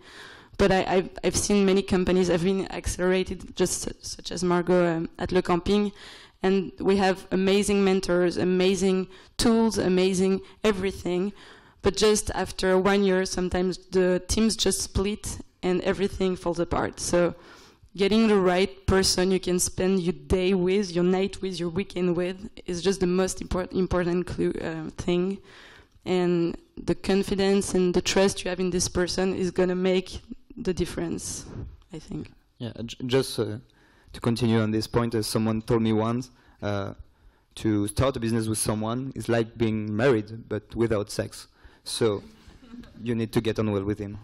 But I've seen many companies have been accelerated, just such as Margot at Le Camping, and we have amazing mentors, amazing tools, amazing everything. But just after 1 year, sometimes the teams just split and everything falls apart. So getting the right person you can spend your day with, your night with, your weekend with, is just the most important thing. And the confidence and the trust you have in this person is going to make the difference, I think. Yeah, just to continue on this point, as someone told me once, to start a business with someone is like being married, but without sex. So you need to get on well with him.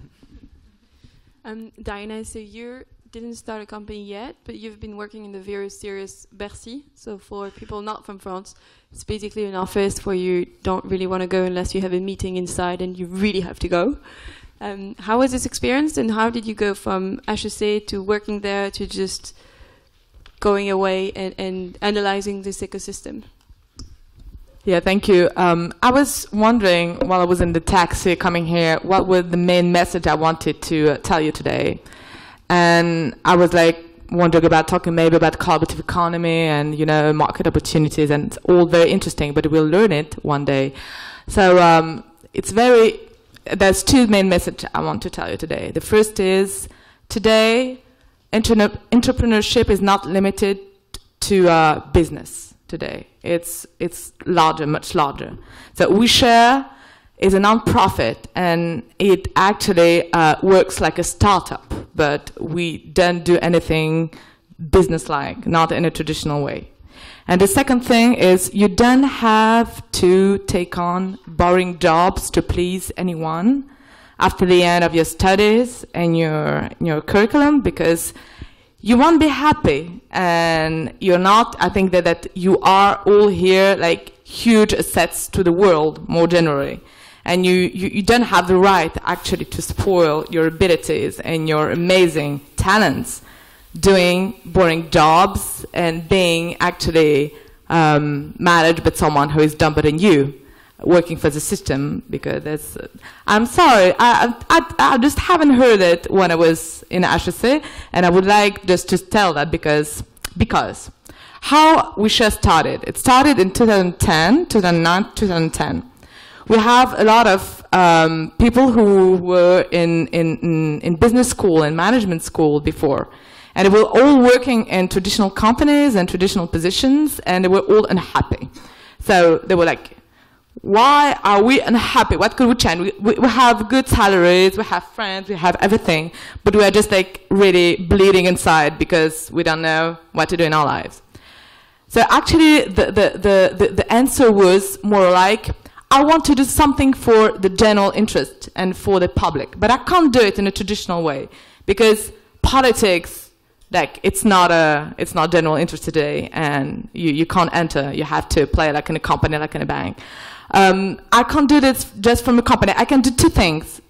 Diana, so you didn't start a company yet, but you've been working in the very serious Bercy. So for people not from France, it's basically an office where you don't really want to go unless you have a meeting inside and you really have to go. How was this experience, and how did you go from HEC to working there to just going away and analyzing this ecosystem? Yeah, thank you. I was wondering while I was in the taxi coming here, what was the main message I wanted to tell you today? And I was like wondering about talking maybe about collaborative economy and, you know, market opportunities, and it's all very interesting, but we'll learn it one day. So there's 2 main messages I want to tell you today. The first is, today, entrepreneurship is not limited to business. Today, it's larger, much larger. So Ouishare is a non-profit, and it actually works like a startup, but we don't do anything business-like, not in a traditional way. And the second thing is you don't have to take on boring jobs to please anyone after the end of your studies and your curriculum, because you won't be happy, and you're not. I think that you are all here like huge assets to the world more generally, and you don't have the right actually to spoil your abilities and your amazing talents doing boring jobs and being actually managed by someone who is dumber than you, working for the system, because that's, I'm sorry, I just haven't heard it when I was in HEC, and I would like just to tell that because how Ouishare started. It started in 2010, 2009, 2010. We have a lot of people who were in business school and management school before, and they were all working in traditional companies and traditional positions, and they were all unhappy. So they were like, why are we unhappy? What could we change? We have good salaries, we have friends, we have everything, but we are just like really bleeding inside because we don't know what to do in our lives. So actually the answer was more like, I want to do something for the general interest and for the public, but I can't do it in a traditional way because politics, like it's not general interest today, and you can't enter. You have to play like in a company, like in a bank. I can't do this just from a company. I can do two things: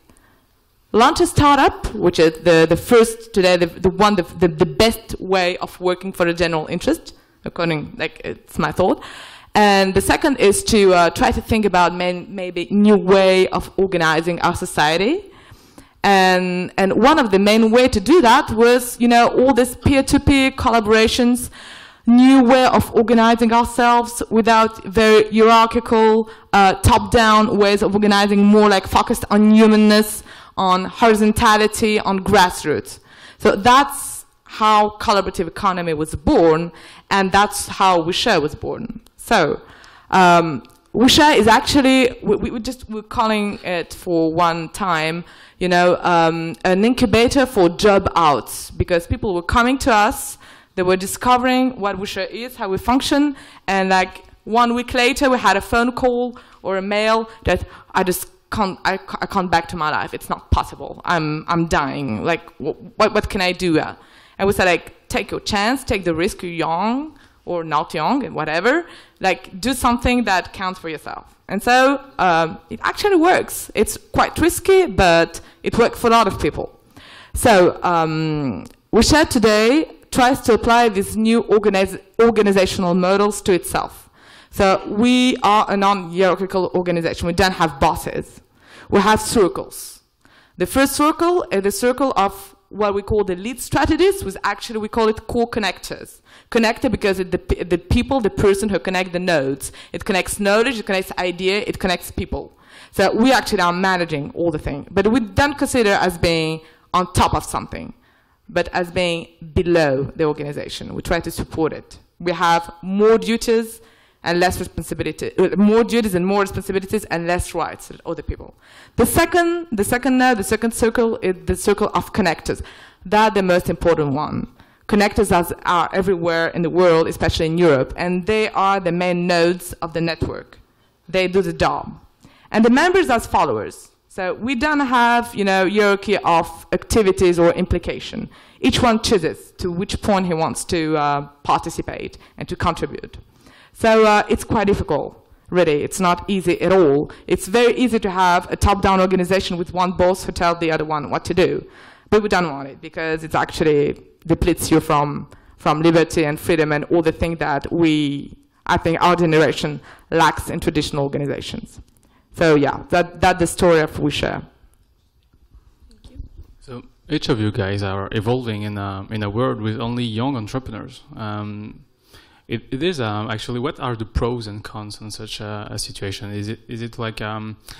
launch a startup, which is the first today, the best way of working for the general interest, according, like it's my thought. And the second is to try to think about maybe new way of organizing our society. And one of the main way to do that was, all this peer-to-peer collaborations, new way of organizing ourselves without very hierarchical, top-down ways of organizing, more like focused on humanness, on horizontality, on grassroots. So that's how collaborative economy was born, and that's how Ouishare was born. So Ouishare is actually, we're calling it for one time, an incubator for job outs, because people were coming to us, they were discovering what Ouishare is, how we function, and like 1 week later we had a phone call or a mail that I can't back to my life. It's not possible. I'm dying. Like, what can I do? And we said, like, take your chance, take the risk. You're young or not young, and whatever. Like, do something that counts for yourself. And so it actually works. It's quite risky, but it works for a lot of people. So Ouishare today tries to apply these new organizational models to itself. So we are a non-hierarchical organization. We don't have bosses. We have circles. The first circle is the circle of what we call the lead strategists, which actually we call it core connectors. Connector because it's the people, the person who connect the nodes. It connects knowledge, it connects idea, it connects people. So we actually are managing all the things. But we don't consider as being on top of something, but as being below the organization. We try to support it. We have more duties and less responsibility, more duties and more responsibilities and less rights than other people. The second circle is the circle of connectors. That's the most important one. Connectors are everywhere in the world, especially in Europe, and they are the main nodes of the network. They do the job. And the members as followers. So we don't have, hierarchy of activities or implication. Each one chooses to which point he wants to participate and to contribute. So it's quite difficult, really. It's not easy at all. It's very easy to have a top-down organization with one boss who tells the other one what to do. But we don't want it because it actually depletes you from liberty and freedom and all the things that I think our generation lacks in traditional organizations. So yeah, that's the story of Ouishare. Thank you. So each of you guys are evolving in a world with only young entrepreneurs. It is actually, what are the pros and cons in such a situation? Is it like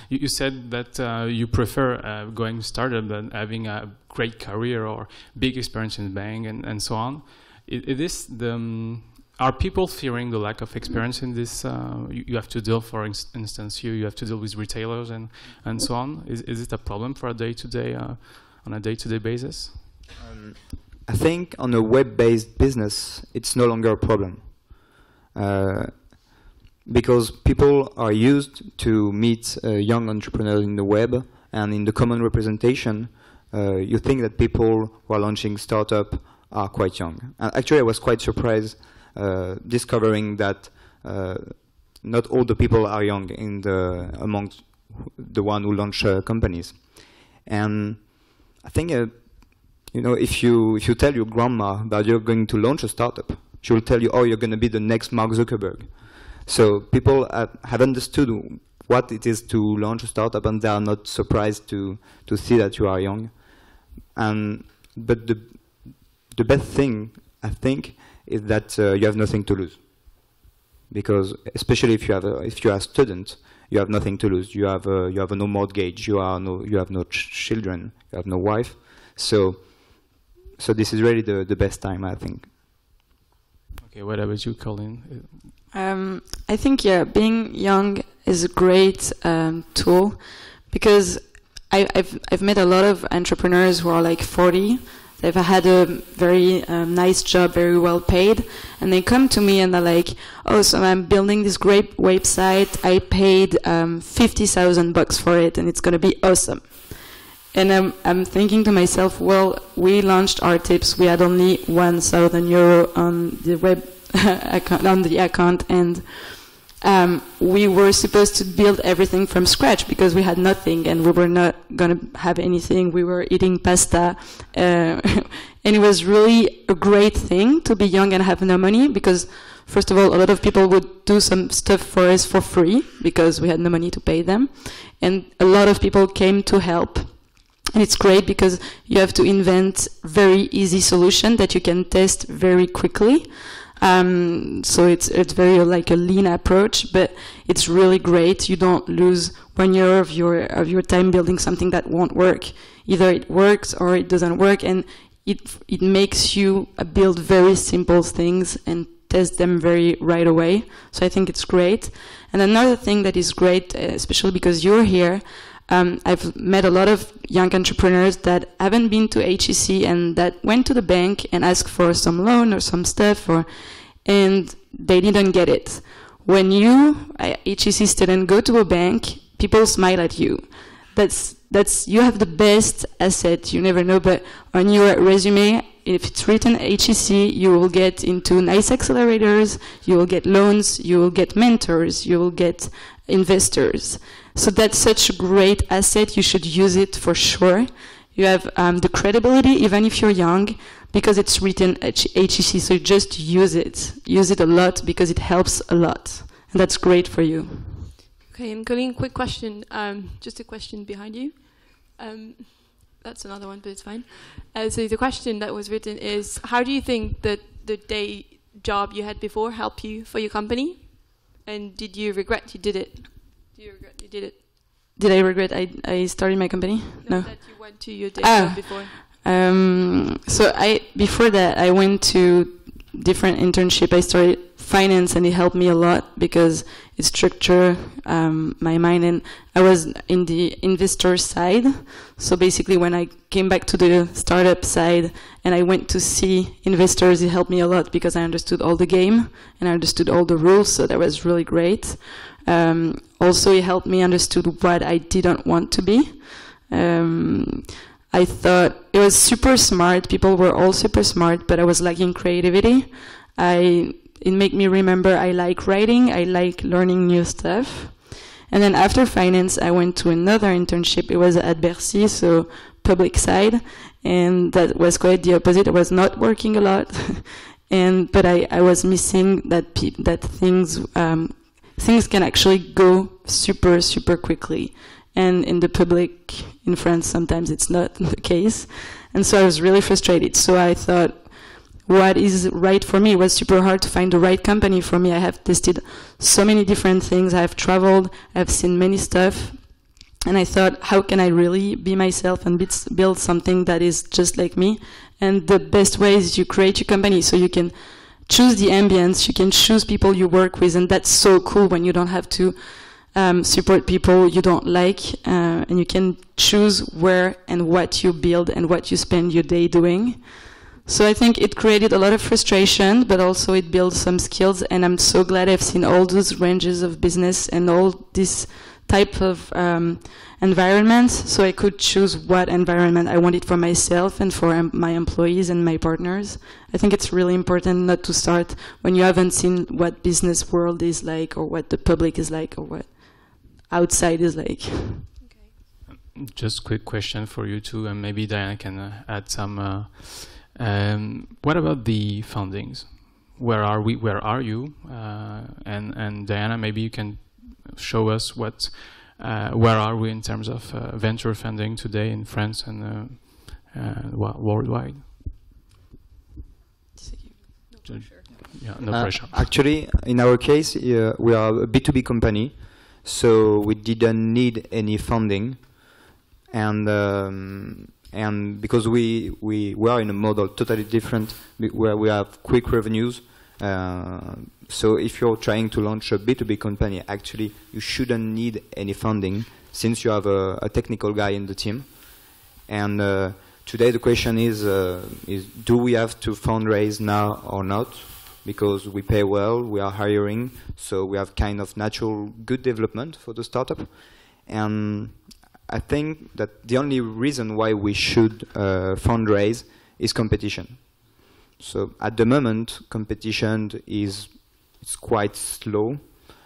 you said that you prefer going startup than having a great career or big experience in the bank and so on? It is are people fearing the lack of experience in this? You have to deal, for instance, you have to deal with retailers and so on. Is it a problem for a day-to-day on a day-to-day basis? I think on a web-based business, it's no longer a problem. Because people are used to meet young entrepreneurs in the web, and in the common representation, you think that people who are launching startup are quite young. And actually, I was quite surprised discovering that not all the people are young amongst the one who launch companies. And I think, if you tell your grandma that you're going to launch a startup, she will tell you, oh, you're going to be the next Mark Zuckerberg. So people have understood what it is to launch a startup, and they are not surprised to see that you are young. But the best thing, I think, is that you have nothing to lose. Because especially if you are a student, you have nothing to lose. You have no mortgage. You have no children. You have no wife. So this is really the best time, I think. Okay, what about you, Coline? I think, being young is a great tool, because I've met a lot of entrepreneurs who are like 40. They've had a very nice job, very well paid, and they come to me and they're like, oh, so I'm building this great website. I paid $50,000 for it, and it's going to be awesome. And I'm thinking to myself, well, we launched ARTIPS. We had only €1,000 on the web account, and we were supposed to build everything from scratch because we had nothing, and we were not going to have anything. We were eating pasta, and it was really a great thing to be young and have no money, because first of all, a lot of people would do some stuff for us for free because we had no money to pay them, and a lot of people came to help. And it's great because you have to invent very easy solution that you can test very quickly. So it's very like a lean approach, but it's really great. You don't lose 1 year of your time building something that won't work. Either it works or it doesn't work, and it makes you build very simple things and test them right away. So I think it's great. And another thing that is great, especially because you're here, I've met a lot of young entrepreneurs that haven't been to HEC and that went to the bank and asked for some loan or some stuff, and they didn't get it. When you, HEC student, go to a bank, people smile at you. You have the best asset. You never know, but on your resume, if it's written HEC, you will get into nice accelerators, you will get loans, you will get mentors, you will get investors. So that's such a great asset. You should use it for sure. You have the credibility, even if you're young, because it's written at HEC. So just use it. Use it a lot because it helps a lot. And that's great for you. Okay, and Coline, quick question. Just a question behind you. That's another one, but it's fine. So the question that was written is, how do you think that the day job you had before helped you for your company? And did you regret you did it? Do you regret you did it? Did I regret I started my company? No. That you went to your day job before. So before that, I went to different internship. I started finance, and it helped me a lot because it structured my mind, and I was in the investor side. So basically, when I came back to the startup side and I went to see investors, it helped me a lot because I understood all the game and I understood all the rules. So that was really great. Also, it helped me understood what I didn't want to be. I thought it was super smart. People were all super smart, but I was lacking creativity. It made me remember I like writing, I like learning new stuff. And then after finance, I went to another internship. It was at Bercy, so public side, and that was quite the opposite. I was not working a lot, but I was missing that things can actually go super, super quickly. And in the public in France, sometimes it's not the case. And so I was really frustrated. So I thought, what is right for me? It was super hard to find the right company for me. I have tested so many different things. I have traveled. I've seen many stuff. And I thought, how can I really be myself and build something that is just like me? And the best way is you create your company so you can choose the ambience, you can choose people you work with, and that's so cool when you don't have to support people you don't like, and you can choose where and what you build and what you spend your day doing. So I think it created a lot of frustration, but also it built some skills, and I'm so glad I've seen all those ranges of business and all this type of environments, so I could choose what environment I wanted for myself and for my employees and my partners. I think it's really important not to start when you haven't seen what business world is like, or what the public is like, or what outside is like. Just quick question for you two, and maybe Diana can add some. What about the fundings? Where are we? Where are you? And Diana, maybe you can show us what. Where are we in terms of venture funding today in France and worldwide? No pressure. Yeah, no pressure. Actually, in our case, we are a B2B company, so we didn't need any funding, and because we are in a model totally different, where we have quick revenues. So if you're trying to launch a B2B company, actually you shouldn't need any funding, since you have a technical guy in the team. And today the question is do we have to fundraise now or not? Because we pay well, we are hiring, so we have kind of natural good development for the startup. And I think that the only reason why we should fundraise is competition. So at the moment, competition is quite slow.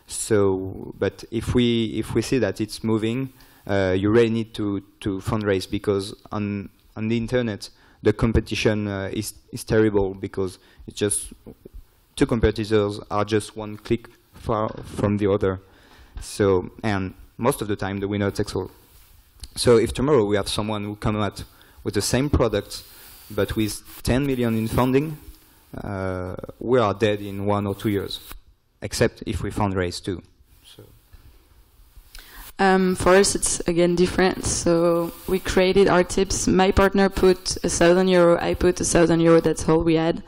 So, but if we see that it's moving, you really need to fundraise, because on the internet the competition is terrible, because it's just two competitors are just one click far from the other. So, and most of the time the winner takes all. So if tomorrow we have someone who come out with the same product but with 10 million in funding, we are dead in 1 or 2 years, except if we fundraise too. So. For us, it's again different. So we created ARTIPS. My partner put €1,000, I put €1,000. That's all we had,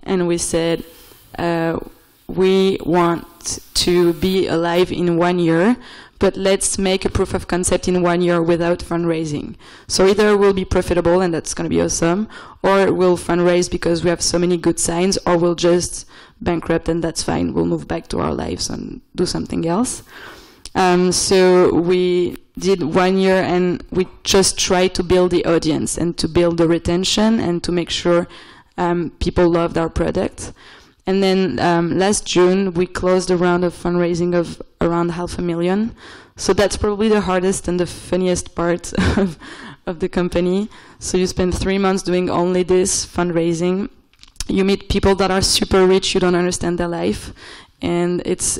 and we said we want to be alive in 1 year. But let's make a proof of concept in 1 year without fundraising. So either we'll be profitable, and that's going to be awesome, or we'll fundraise because we have so many good signs, or we'll just bankrupt, and that's fine. We'll move back to our lives and do something else. So we did 1 year, and we just tried to build the audience and to build the retention and to make sure people loved our product. And then last June, we closed a round of fundraising of around $500,000. So that's probably the hardest and the funniest part of the company. So you spend 3 months doing only this fundraising. You meet people that are super rich, you don't understand their life. And it's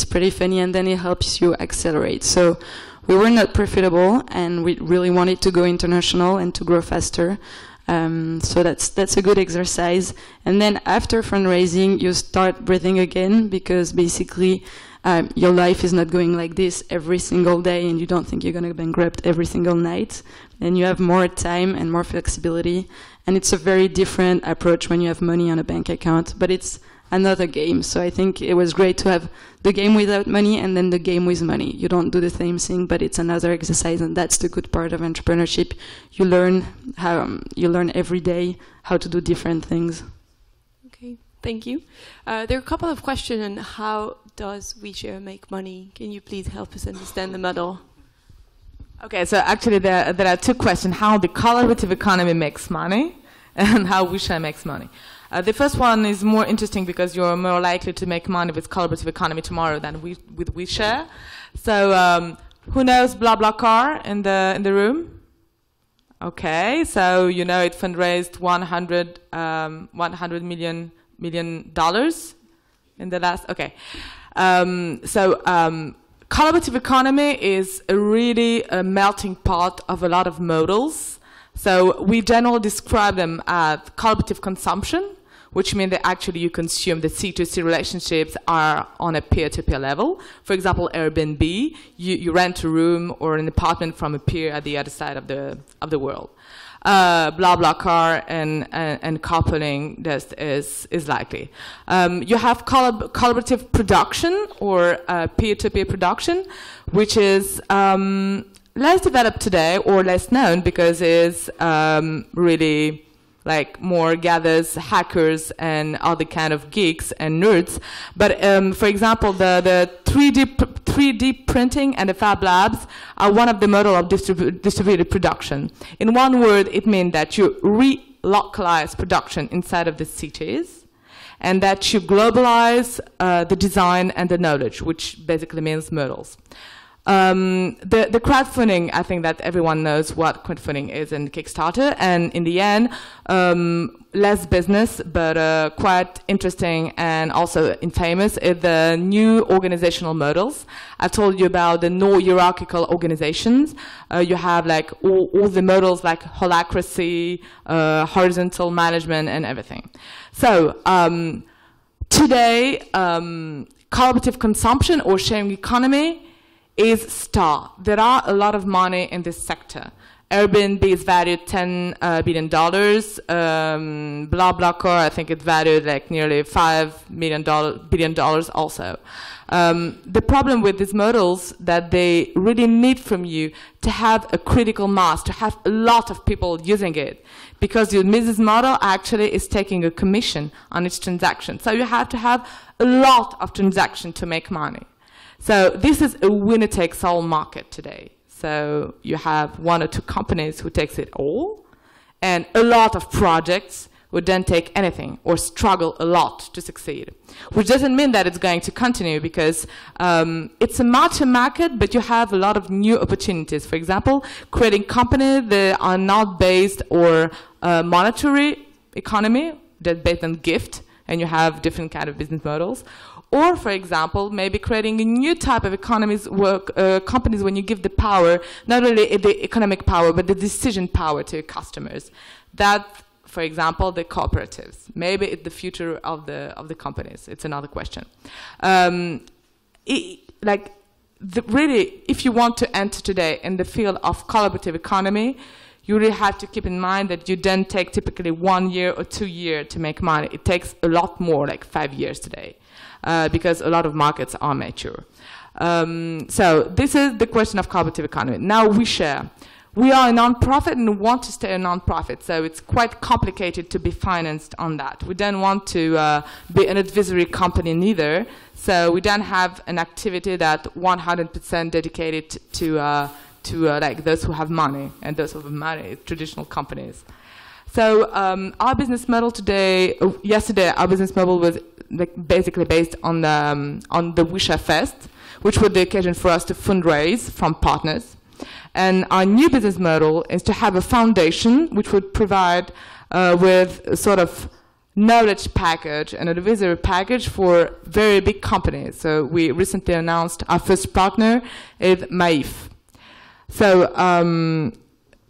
pretty funny, and then it helps you accelerate. So we were not profitable, and we really wanted to go international and to grow faster. So that's a good exercise. And then after fundraising, you start breathing again, because basically your life is not going like this every single day, and you don't think you're going to bankrupt every single night. And you have more time and more flexibility. And it's a very different approach when you have money on a bank account, but it's another game. So I think it was great to have the game without money and then the game with money. You don't do the same thing, but it's another exercise, and that's the good part of entrepreneurship. You learn every day how to do different things. Okay, thank you. There are a couple of questions on how does Ouishare make money. Can you please help us understand the model? Okay, so actually there are two questions: how the collaborative economy makes money, and how Ouishare makes money. The first one is more interesting because you're more likely to make money with collaborative economy tomorrow than with Ouishare. So who knows BlaBlaCar in the room? Okay, so you know it fundraised $100 million in the last. Okay, collaborative economy is really a melting pot of a lot of models. So we generally describe them as collaborative consumption, which means that actually you consume the C2C relationships are on a peer-to-peer level. For example, Airbnb, you rent a room or an apartment from a peer at the other side of the world. BlaBlaCar and carpooling is likely. You have collaborative production or peer-to-peer production, which is less developed today or less known because it's really like more gathers hackers and other kind of geeks and nerds. But for example, the 3D printing and the Fab Labs are one of the model of distributed production. In one word, it means that you relocalize production inside of the cities and that you globalize the design and the knowledge, which basically means models. The crowdfunding, I think that everyone knows what crowdfunding is in Kickstarter, and in the end, less business, but quite interesting and also infamous is the new organizational models. I told you about the no hierarchical organizations. You have like all the models like holacracy, horizontal management, and everything. So today, collaborative consumption or sharing economy is star. There are a lot of money in this sector. Airbnb is valued $10 billion. BlaBlaCar, I think it's valued like nearly $5 billion also. The problem with these models that they really need from you to have a critical mass, to have a lot of people using it, because your business model actually is taking a commission on each transaction. So you have to have a lot of transactions to make money. So this is a winner-takes-all market today. So you have one or two companies who takes it all, and a lot of projects would then take anything or struggle a lot to succeed. Which doesn't mean that it's going to continue, because it's a mature market, but you have a lot of new opportunities. For example, creating companies that are not based or monetary economy, they're based on gift, and you have different kind of business models. Or, for example, maybe creating a new type of companies when you give the power, not only the economic power, but the decision power to your customers. That, for example, the cooperatives. Maybe it's the future of the companies. It's another question. Really, if you want to enter today in the field of collaborative economy, you really have to keep in mind that you then take typically 1 year or 2 years to make money. It takes a lot more, like 5 years today. Because a lot of markets are mature. So this is the question of collaborative economy. Now Ouishare. We are a non-profit and want to stay a non-profit, so it's quite complicated to be financed on that. We don't want to be an advisory company neither, so we don't have an activity that 100% dedicated to like those who have money, and those who have money, traditional companies. So our business model today, yesterday our business model was basically based on the Ouishare Fest, which was the occasion for us to fundraise from partners. And our new business model is to have a foundation which would provide with a sort of knowledge package and advisory package for very big companies. So we recently announced our first partner is Maif. So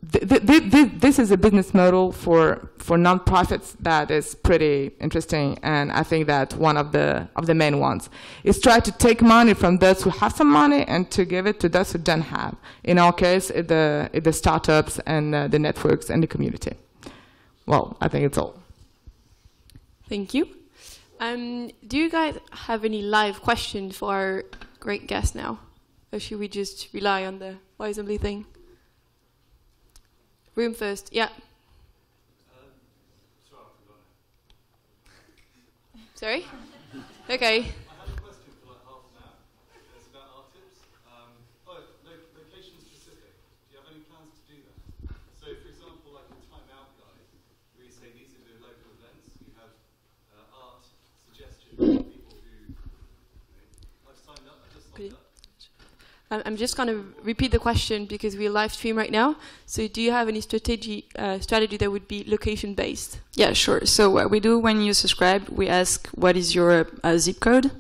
this is a business model for non-profits that is pretty interesting, and I think that one of the main ones is try to take money from those who have some money and to give it to those who don't have. In our case, the startups and the networks and the community. Well, I think it's all. Thank you. Do you guys have any live questions for our great guest now? Or should we just rely on the Assembly thing? Room first, yeah. Sorry? Okay. I had a question for like half an hour. It's about ARTIPS. Location specific. Do you have any plans to do that? So, for example, like a timeout guide, where you say these are the local events, you have art suggestions for people who I've signed up, I just signed up. I'm just going to repeat the question because we're live stream right now. So do you have any strategy that would be location based? Yeah, sure. So what we do when you subscribe, we ask what is your zip code.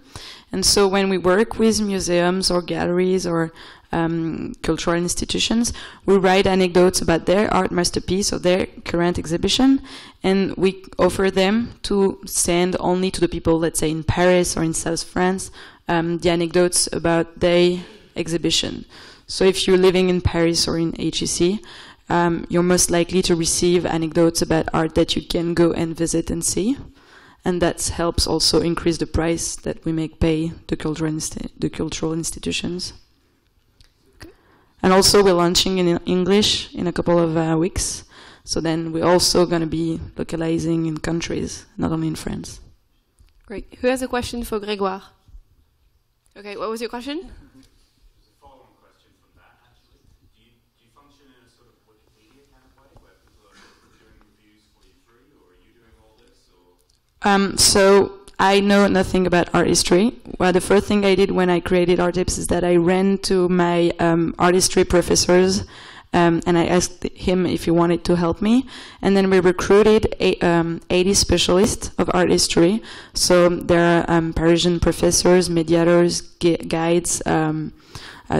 And so when we work with museums or galleries or cultural institutions, we write anecdotes about their art masterpiece or their current exhibition, and we offer them to send only to the people, let's say in Paris or in South France, the anecdotes about their exhibition. So if you're living in Paris or in HEC, you're most likely to receive anecdotes about art that you can go and visit and see. And that helps also increase the price that we make pay the cultural institutions. And also we're launching in English in a couple of weeks. So then we're also going to be localizing in countries, not only in France. Great. Who has a question for Grégoire? Okay, what was your question? So I know nothing about art history. Well, the first thing I did when I created ARTIPS is that I ran to my art history professors and I asked him if he wanted to help me. And then we recruited 80 specialists of art history. So there are Parisian professors, mediators, guides,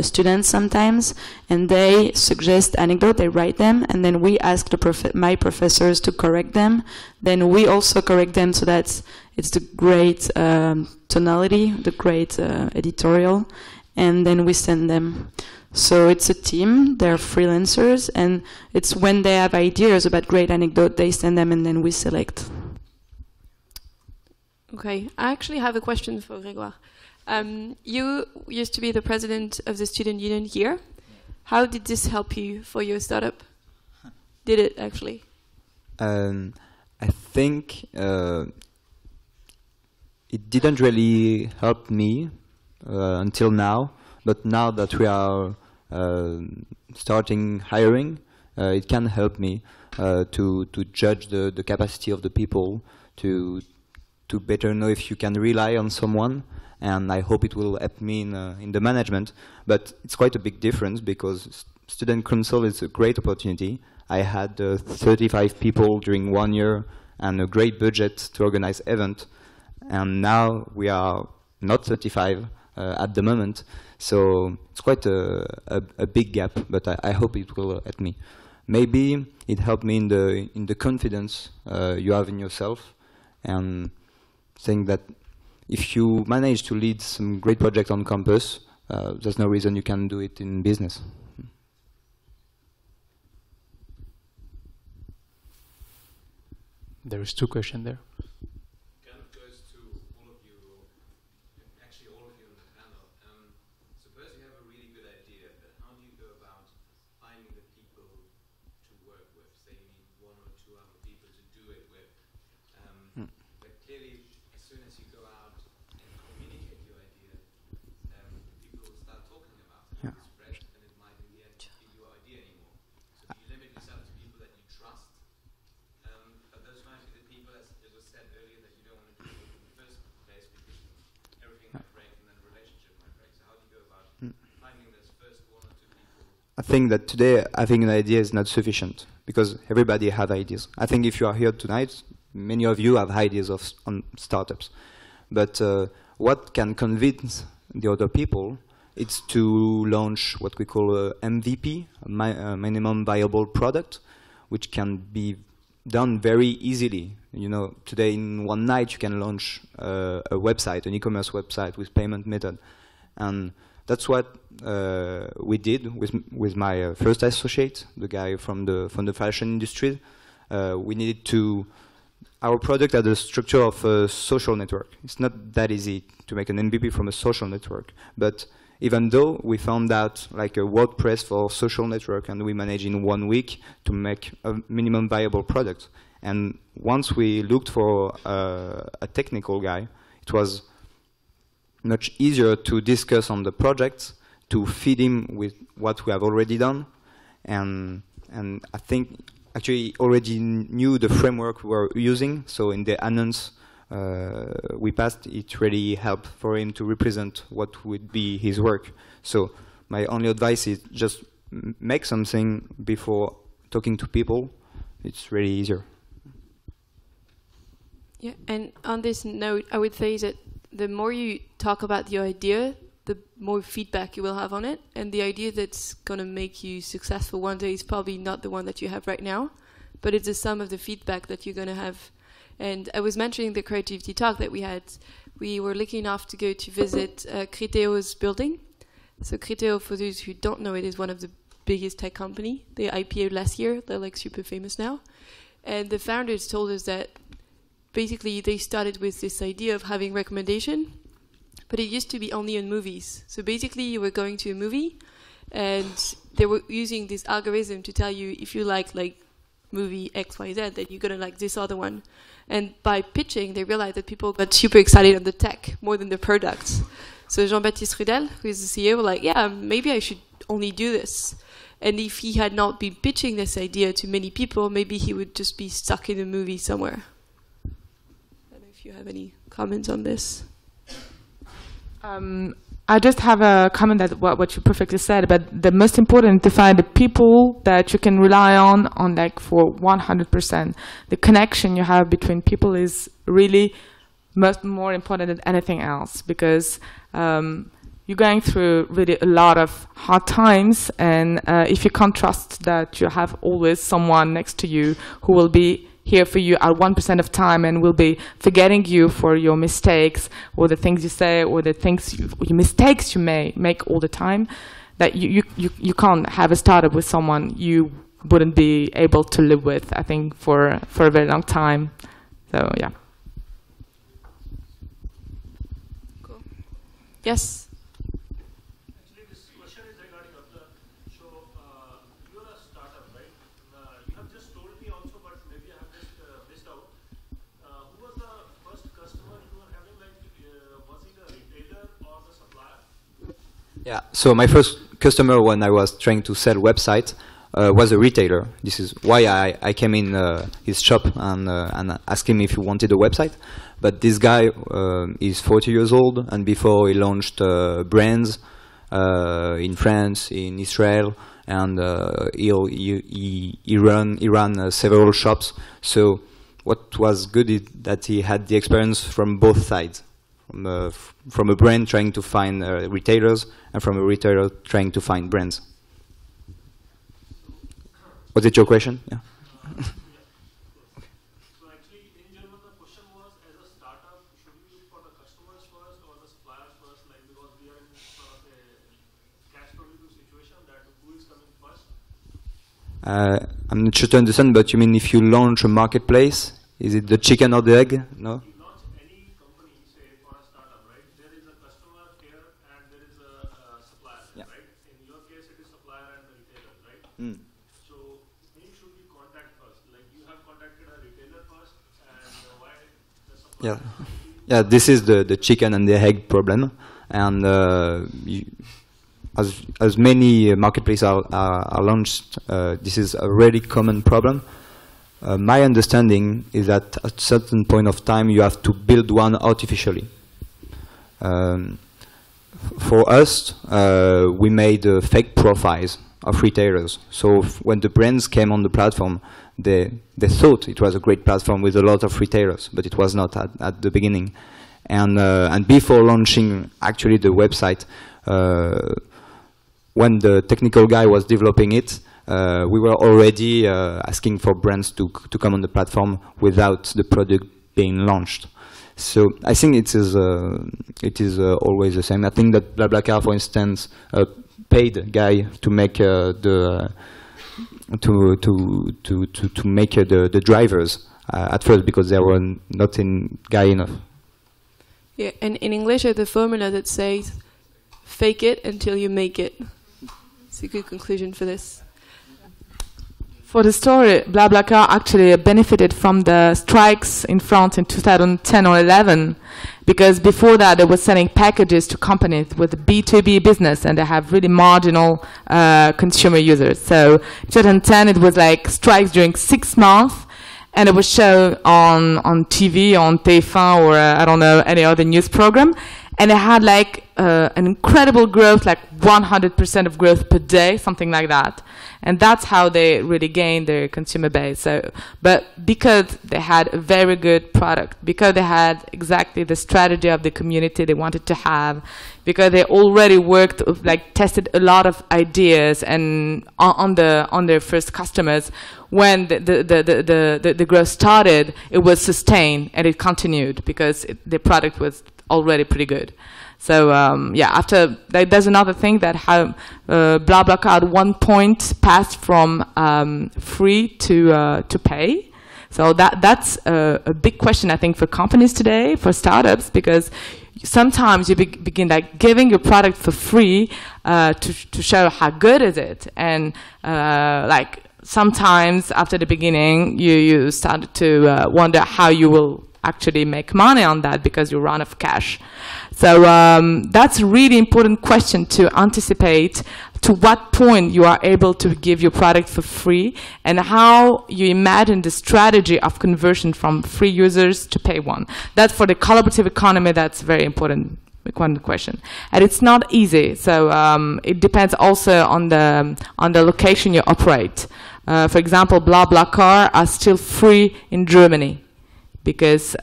students sometimes, and they suggest anecdotes, they write them, and then we ask my professors to correct them. Then we also correct them so that it's the great tonality, the great editorial, and then we send them. So it's a team, they're freelancers, and it's when they have ideas about great anecdote, they send them and then we select. Okay, I actually have a question for Grégoire. You used to be the president of the student union here. How did this help you for your startup? Did it actually? I think it didn't really help me until now, but now that we are starting hiring, it can help me to judge the capacity of the people, to better know if you can rely on someone. And I hope it will help me in the management. But it's quite a big difference because student council is a great opportunity. I had 35 people during 1 year and a great budget to organize event. And now we are not 35 at the moment. So it's quite a big gap, but I hope it will help me. Maybe it helped me in the confidence you have in yourself, and saying that if you manage to lead some great project on campus, there's no reason you can't do it in business. There is 2 questions there. Kind of goes to all of you, actually all of you on the panel. Suppose you have a really good idea, but how do you go about finding the people to work with? Say you need 1 or 2 other people to do it with. But clearly, as soon as you go out and communicate your idea, people will start talking about it. Yeah. Spread, and it might in the end be your idea anymore. So do you limit yourself to people that you trust? But those might be the people, as it was said earlier, that you don't want to do it in the first place because everything might break and then a relationship might break. So how do you go about finding those first 1 or 2 people? I think that today having an idea is not sufficient because everybody has ideas. I think if you are here tonight, many of you have ideas on startups. But what can convince the other people is to launch what we call a MVP, a minimum viable product, which can be done very easily. You know, today in one night you can launch a website, an e-commerce website with payment method. And that's what we did with my first associate, the guy from the fashion industry. We needed to... Our product had a structure of a social network. It's not that easy to make an MVP from a social network. But even though we found out like a WordPress for social network, and we managed in 1 week to make a minimum viable product. And once we looked for a technical guy, it was much easier to discuss on the project, to feed him with what we have already done. And I think actually already knew the framework we were using, so in the announce we passed, it really helped for him to represent what would be his work. So my only advice is just make something before talking to people. It's really easier. Yeah, and on this note, I would say that the more you talk about your idea, the more feedback you will have on it. And the idea that's going to make you successful one day is probably not the one that you have right now, but it's the sum of the feedback that you're going to have. And I was mentioning the creativity talk that we had. We were lucky enough to go to visit Criteo's building. So Criteo, for those who don't know it, is one of the biggest tech company. They IPO'd last year. They're like super famous now. And the founders told us that basically they started with this idea of having recommendation, but it used to be only in movies. So basically you were going to a movie and they were using this algorithm to tell you if you like movie XYZ, that you're going to like this other one. And by pitching, they realized that people got super excited on the tech more than the products. So Jean-Baptiste Rudel, who is the CEO, was like, yeah, maybe I should only do this. And if he had not been pitching this idea to many people, maybe he would just be stuck in a movie somewhere. I don't know if you have any comments on this. I just have a comment that what you perfectly said, but the most important to find the people that you can rely on like for 100%. The connection you have between people is really much more important than anything else, because you're going through really a lot of hard times, and if you can't trust that you have always someone next to you who will be here for you at 1% of time and will be forgetting you for your mistakes or the things you say or the things your mistakes you may make all the time, that you can't have a startup with someone you wouldn't be able to live with, I think, for a very long time. So yeah. Cool. Yes. Yeah, so my first customer when I was trying to sell website was a retailer. This is why I came in his shop and asked him if he wanted a website. But this guy is 40 years old, and before he launched brands in France, in Israel, and he ran several shops. So what was good is that he had the experience from both sides. From a brand trying to find retailers, and from a retailer trying to find brands. Was it your question? Yeah. So actually, in general, the question was, as a startup, should we look for the customers first or the suppliers first? Like, because we are in sort of a catch-22 situation, that who is coming first? I'm not sure to understand, but you mean if you launch a marketplace, is it the chicken or the egg? No. So, who should we contact first? Like, you have contacted a retailer first, and why the supplier? Yeah, this is the chicken and the egg problem, and as many marketplaces are launched, this is a really common problem. My understanding is that at a certain point of time, you have to build one artificially. For us, we made fake profiles of retailers. So when the brands came on the platform, they thought it was a great platform with a lot of retailers, but it was not at the beginning. And before launching actually the website, when the technical guy was developing it, we were already asking for brands to come on the platform without the product being launched. So I think it is always the same. I think that BlaBlaCar, for instance, paid guy to make the drivers at first because they were not guy enough. Yeah, and in English, there's a formula that says, "Fake it until you make it." It's a good conclusion for this. For the story, BlaBlaCar actually benefited from the strikes in France in 2010 or 11, because before that they were selling packages to companies with B2B business, and they have really marginal consumer users. So in 2010 it was like strikes during 6 months, and it was shown on TV, on TF1 or I don't know, any other news program, and it had like an incredible growth, like 100% of growth per day, something like that. And that's how they really gained their consumer base. So, but because they had a very good product, because they had exactly the strategy of the community they wanted to have, because they already worked, like tested a lot of ideas and on their first customers, when the growth started, it was sustained and it continued because the product was already pretty good. So yeah, after there's another thing that how BlaBlaCar at one point passed from free to pay. So that's a big question, I think, for companies today, for startups, because sometimes you begin like giving your product for free to show how good is it, and like sometimes after the beginning you start to wonder how you will actually make money on that because you run out of cash. So that's a really important question to anticipate to what point you are able to give your product for free and how you imagine the strategy of conversion from free users to pay one. That's for the collaborative economy, that's very important question. And it's not easy, so it depends also on the location you operate. For example, BlaBlaCar are still free in Germany, because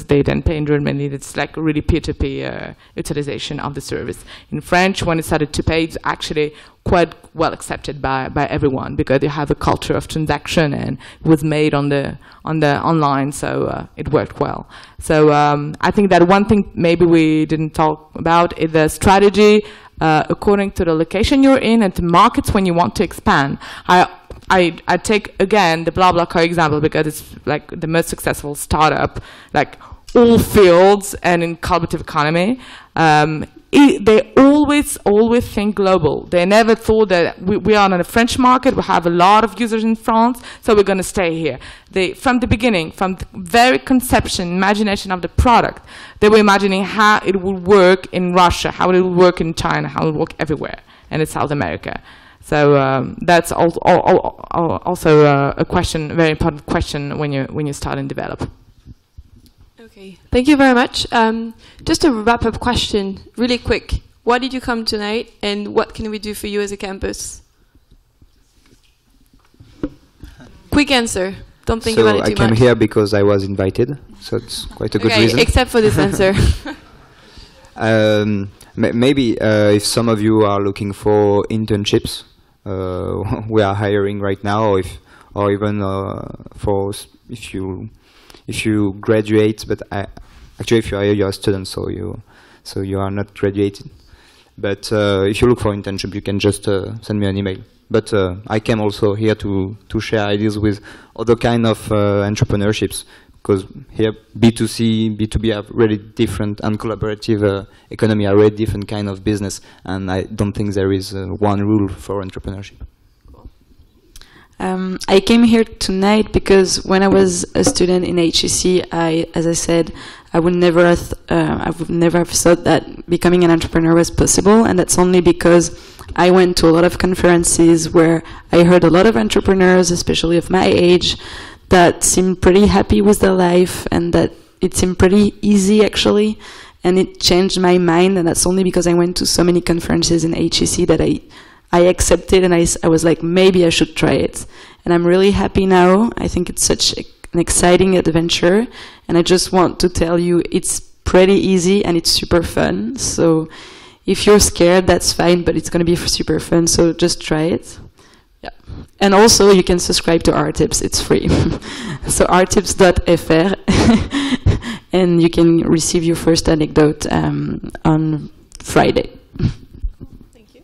they then pay in Germany. It's like really peer-to-peer utilization of the service. In French, when it started to pay, it's actually quite well accepted by everyone because you have a culture of transaction and it was made on the online, so it worked well. So I think that one thing maybe we didn't talk about is the strategy according to the location you're in and the markets when you want to expand. I take, again, the BlaBlaCar example because it's like the most successful startup, like all fields and in collaborative economy. They always think global. They never thought that we are on the French market, we have a lot of users in France, so we're going to stay here. From the beginning, from the very conception, imagination of the product, they were imagining how it would work in Russia, how it would work in China, how it would work everywhere, and in South America. So that's also a question, a very important question when you start and develop. Okay, thank you very much. Just a wrap-up question, really quick. Why did you come tonight, and what can we do for you as a campus? Quick answer. Don't think about it too much. So I came here because I was invited, so it's quite a good reason. Except for this answer. Maybe if some of you are looking for internships, we are hiring right now, or even for if you graduate. But actually, if you're a student, so you are not graduated. But if you look for internship, you can just send me an email. But I came also here to share ideas with other kind of entrepreneurships. Because here, B2C, B2B are really different, and collaborative economy are really different kind of business. And I don't think there is one rule for entrepreneurship. I came here tonight because when I was a student in HEC, as I said, I would never have thought that becoming an entrepreneur was possible, and that's only because I went to a lot of conferences where I heard a lot of entrepreneurs, especially of my age, that seemed pretty happy with their life and that it seemed pretty easy actually, and it changed my mind. And that's only because I went to so many conferences in HEC that I accepted, and I was like, maybe I should try it. And I'm really happy now. I think it's such an exciting adventure, and I just want to tell you it's pretty easy and it's super fun. So if you're scared, that's fine, but it's going to be super fun, so just try it. Yeah. And also, you can subscribe to ARTIPS. It's free. So artips.fr, and you can receive your first anecdote on Friday. Thank you.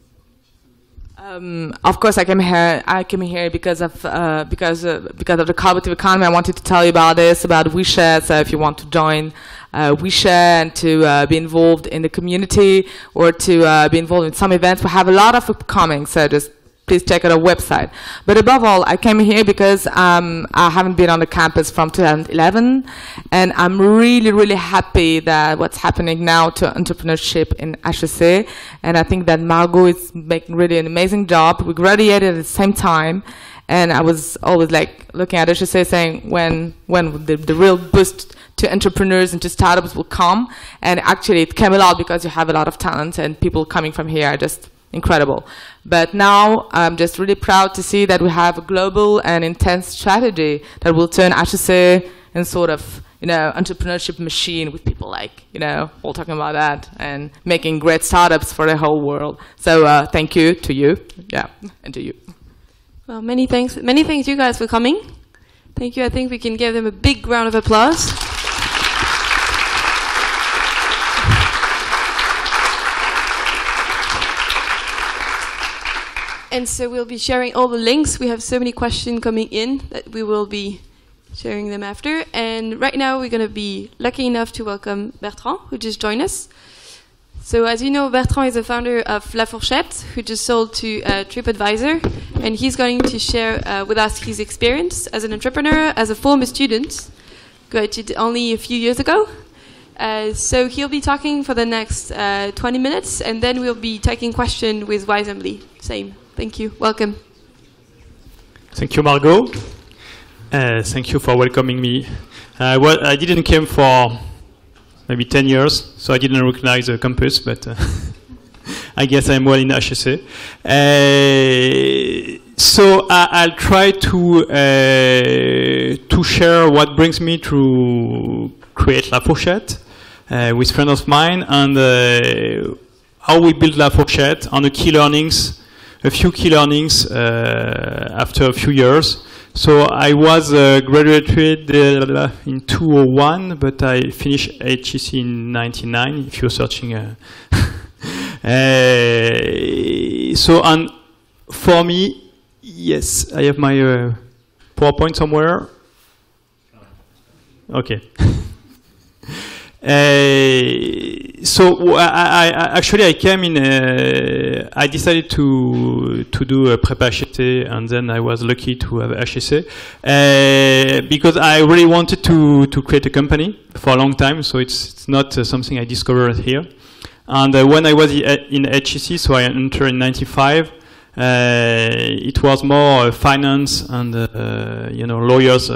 Of course, I came here because of the collaborative economy. I wanted to tell you about this, about Ouishare. So if you want to join Ouishare and to be involved in the community or to be involved in some events, we have a lot of upcoming. So just please check out our website. But above all, I came here because I haven't been on the campus from 2011, and I'm really, really happy that what's happening now to entrepreneurship in HEC, and I think that Margot is making really an amazing job. We graduated at the same time, and I was always like looking at HEC saying when the real boost to entrepreneurs and to startups will come, and actually it came a lot because you have a lot of talent, and people coming from here are just incredible. But now I'm just really proud to see that we have a global and intense strategy that will turn HEC in sort of, entrepreneurship machine with people like, all talking about that and making great startups for the whole world. So thank you to you, and to you. Well, many thanks you guys for coming. Thank you. I think we can give them a big round of applause. And so we'll be sharing all the links. We have so many questions coming in that we will be sharing them after. And right now we're going to be lucky enough to welcome Bertrand, who just joined us. So as you know, Bertrand is the founder of La Fourchette, who just sold to TripAdvisor. And he's going to share with us his experience as an entrepreneur, as a former student, graduated only a few years ago. So he'll be talking for the next 20 minutes, and then we'll be taking questions with Wisely. Same. Thank you. Welcome. Thank you, Margot. Thank you for welcoming me. Well, I didn't come for maybe 10 years, so I didn't recognize the campus, but I guess I'm well in HEC. So I'll try to share what brings me to create La Fourchette with friends of mine, and how we built La Fourchette, and a few key learnings after a few years. So I was graduated in 2001, but I finished HEC in 1999, if you're searching. So, and for me, yes, I have my PowerPoint somewhere. Okay. So I came in. I decided to do a prépa HEC, and then I was lucky to have HEC because I really wanted to create a company for a long time. So it's not something I discovered here. And when I was in HEC, so I entered in '95. It was more finance and lawyers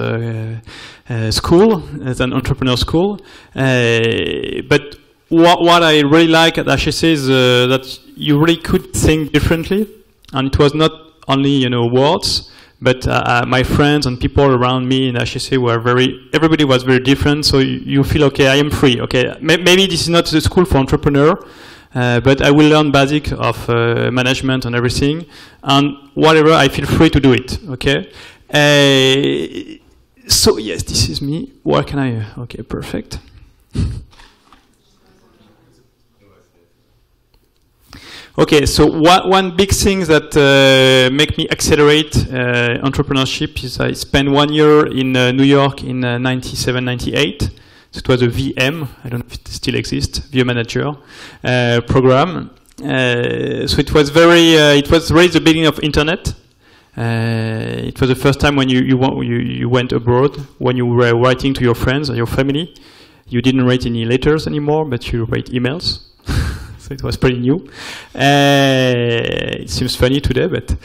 school than entrepreneur school. But what I really like at HEC is that you really could think differently, and it was not only words, but my friends and people around me in HEC were everybody was very different. So you feel okay, I am free. Okay, maybe this is not the school for entrepreneur. But I will learn basic of management and everything, and whatever, I feel free to do it, okay? So yes, this is me. What can I, okay, perfect. Okay, so one big thing that make me accelerate entrepreneurship is I spent 1 year in New York in 97, 98. It was a VM, I don't know if it still exists, VM manager program. So it was it was really the beginning of internet. It was the first time when you went abroad, when you were writing to your friends or your family. You didn't write any letters anymore, but you write emails. So it was pretty new. It seems funny today, but...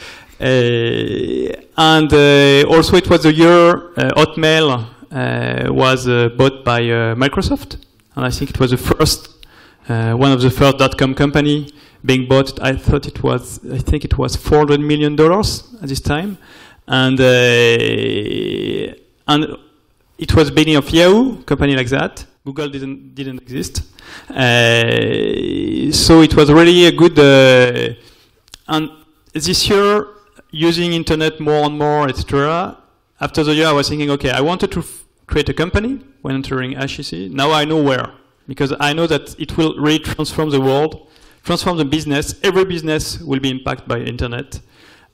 and also it was the year Hotmail was bought by Microsoft, and I think it was the first, one of the first .com company being bought. I think it was $400 million at this time, and it was beginning of Yahoo, company like that. Google didn't exist, so it was really a good. And this year, using internet more and more, etc. After the year, I was thinking, okay, I wanted to create a company when entering HEC. Now I know where, because I know that it will really transform the world, transform the business. Every business will be impacted by internet,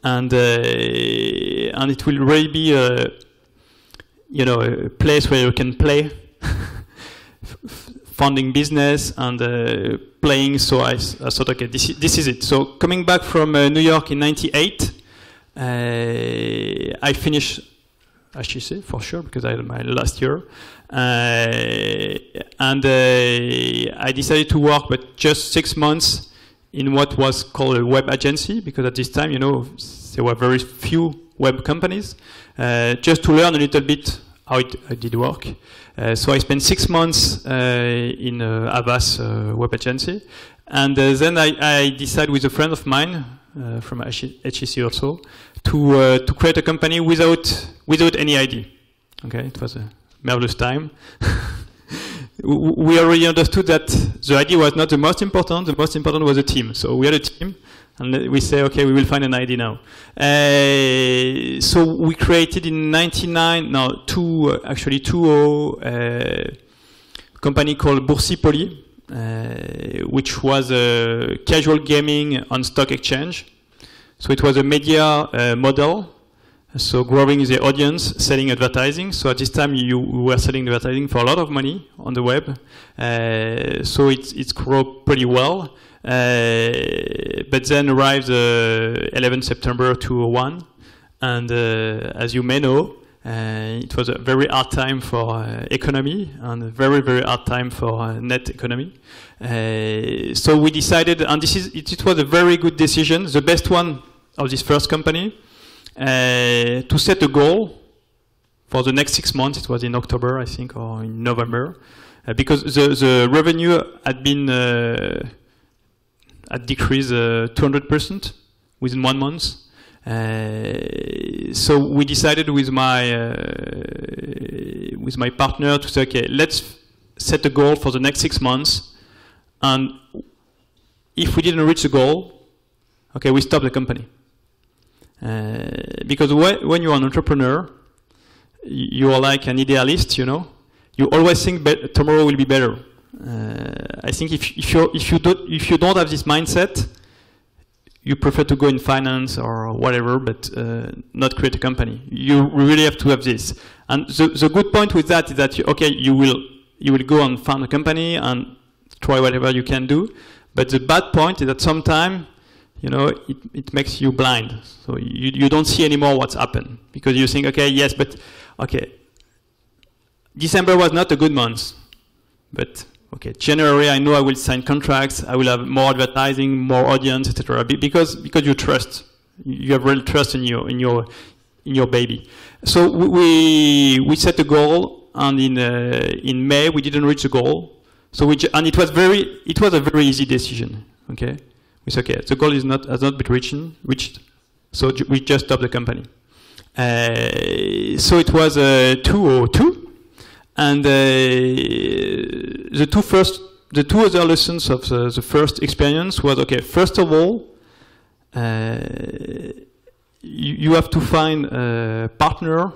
and it will really be a place where you can play, funding business and playing. So I thought, okay, this is it. So coming back from New York in '98, I finished HEC for sure, because I had my last year, and I decided to work, but just 6 months in what was called a web agency, because at this time, there were very few web companies, just to learn a little bit how it did work. So I spent 6 months in Havas web agency, and then I decided with a friend of mine from HEC also to create a company without any idea. Okay, it was a marvelous time. We already understood that the idea was not the most important. The most important was the team. So we had a team, and we say, okay, we will find an idea now. So we created in 2000, a company called Bercy, which was casual gaming on stock exchange. So it was a media model. So growing the audience, selling advertising. So at this time, you were selling advertising for a lot of money on the web. So it's grown pretty well. But then arrived 11 September 2001. And as you may know, it was a very hard time for economy and a very, very hard time for net economy. So we decided, and it was a very good decision, the best one of this first company, to set a goal for the next 6 months. It was in October, I think, or in November, because the revenue had been had decreased 200% within 1 month. So we decided with my partner to say, okay, let's set a goal for the next 6 months, and if we didn't reach the goal, okay, we stop the company. Because when you're an entrepreneur, you are like an idealist, you know. You always think tomorrow will be better. I think if you don't have this mindset, you prefer to go in finance or whatever, but not create a company. You really have to have this. And the good point with that is that you will go and found a company and try whatever you can do. But the bad point is that sometimes, you know, it makes you blind. So you don't see anymore what's happened because you think, okay, yes, but okay, December was not a good month, but okay, January I know I will sign contracts, I will have more advertising, more audience, etc. Because you trust, you have real trust in your baby. So we set a goal, and in May we didn't reach the goal. So and it was a very easy decision. Okay. We said, okay, the goal has not been reached, so we just stopped the company. So it was 2002, and the two other lessons of the first experience was, okay, first of all, you have to find a partner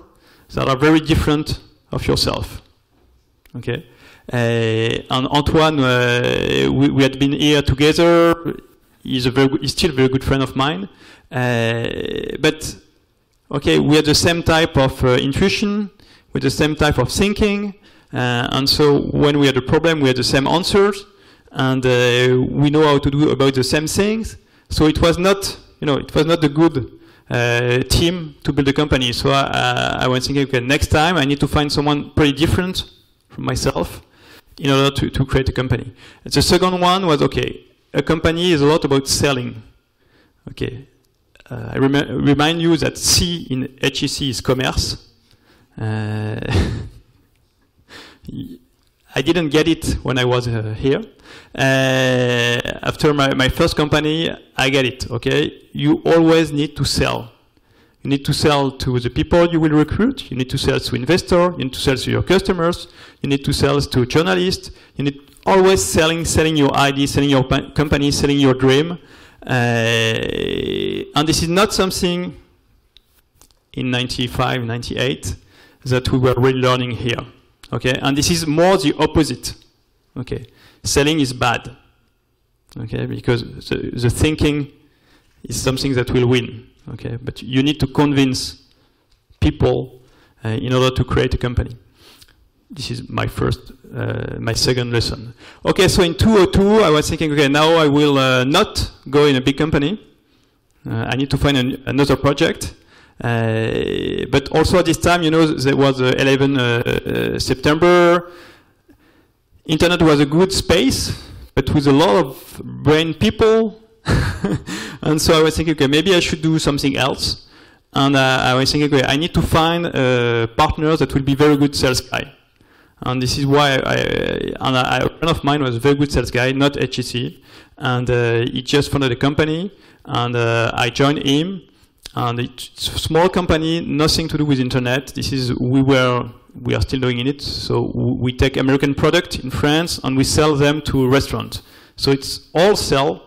that are very different of yourself. Okay, and Antoine, we had been here together. He's still a very good friend of mine. But, okay, we had the same type of intuition, with the same type of thinking, and so when we had a problem, we had the same answers, and we know how to do about the same things. So it was not, a good team to build a company. So I was thinking, okay, next time I need to find someone pretty different from myself in order to create a company. The second one was, okay, a company is a lot about selling. Okay, I remind you that C in HEC is commerce. I didn't get it when I was here. After my first company, I get it. Okay, you always need to sell. You need to sell to the people you will recruit. You need to sell to investors. You need to sell to your customers. You need to sell to journalists. You need always selling your idea, selling your company, selling your dream. And this is not something in 95, 98 that we were really learning here. Okay, and this is more the opposite. Okay, selling is bad. Okay, because the thinking is something that will win. Okay, but you need to convince people in order to create a company. This is my second lesson. Okay, so in 2002, I was thinking, okay, now I will not go in a big company. I need to find another project. But also at this time, there was 11 September. Internet was a good space, but with a lot of brain people. And so I was thinking, okay, maybe I should do something else. And I was thinking, okay, I need to find a partner that will be very good sales guy. And this is why a friend of mine was a very good sales guy, not HEC. And he just founded a company, and I joined him. And it's a small company, nothing to do with internet. We are still doing it. So we take American product in France and we sell them to restaurants. So it's all sell,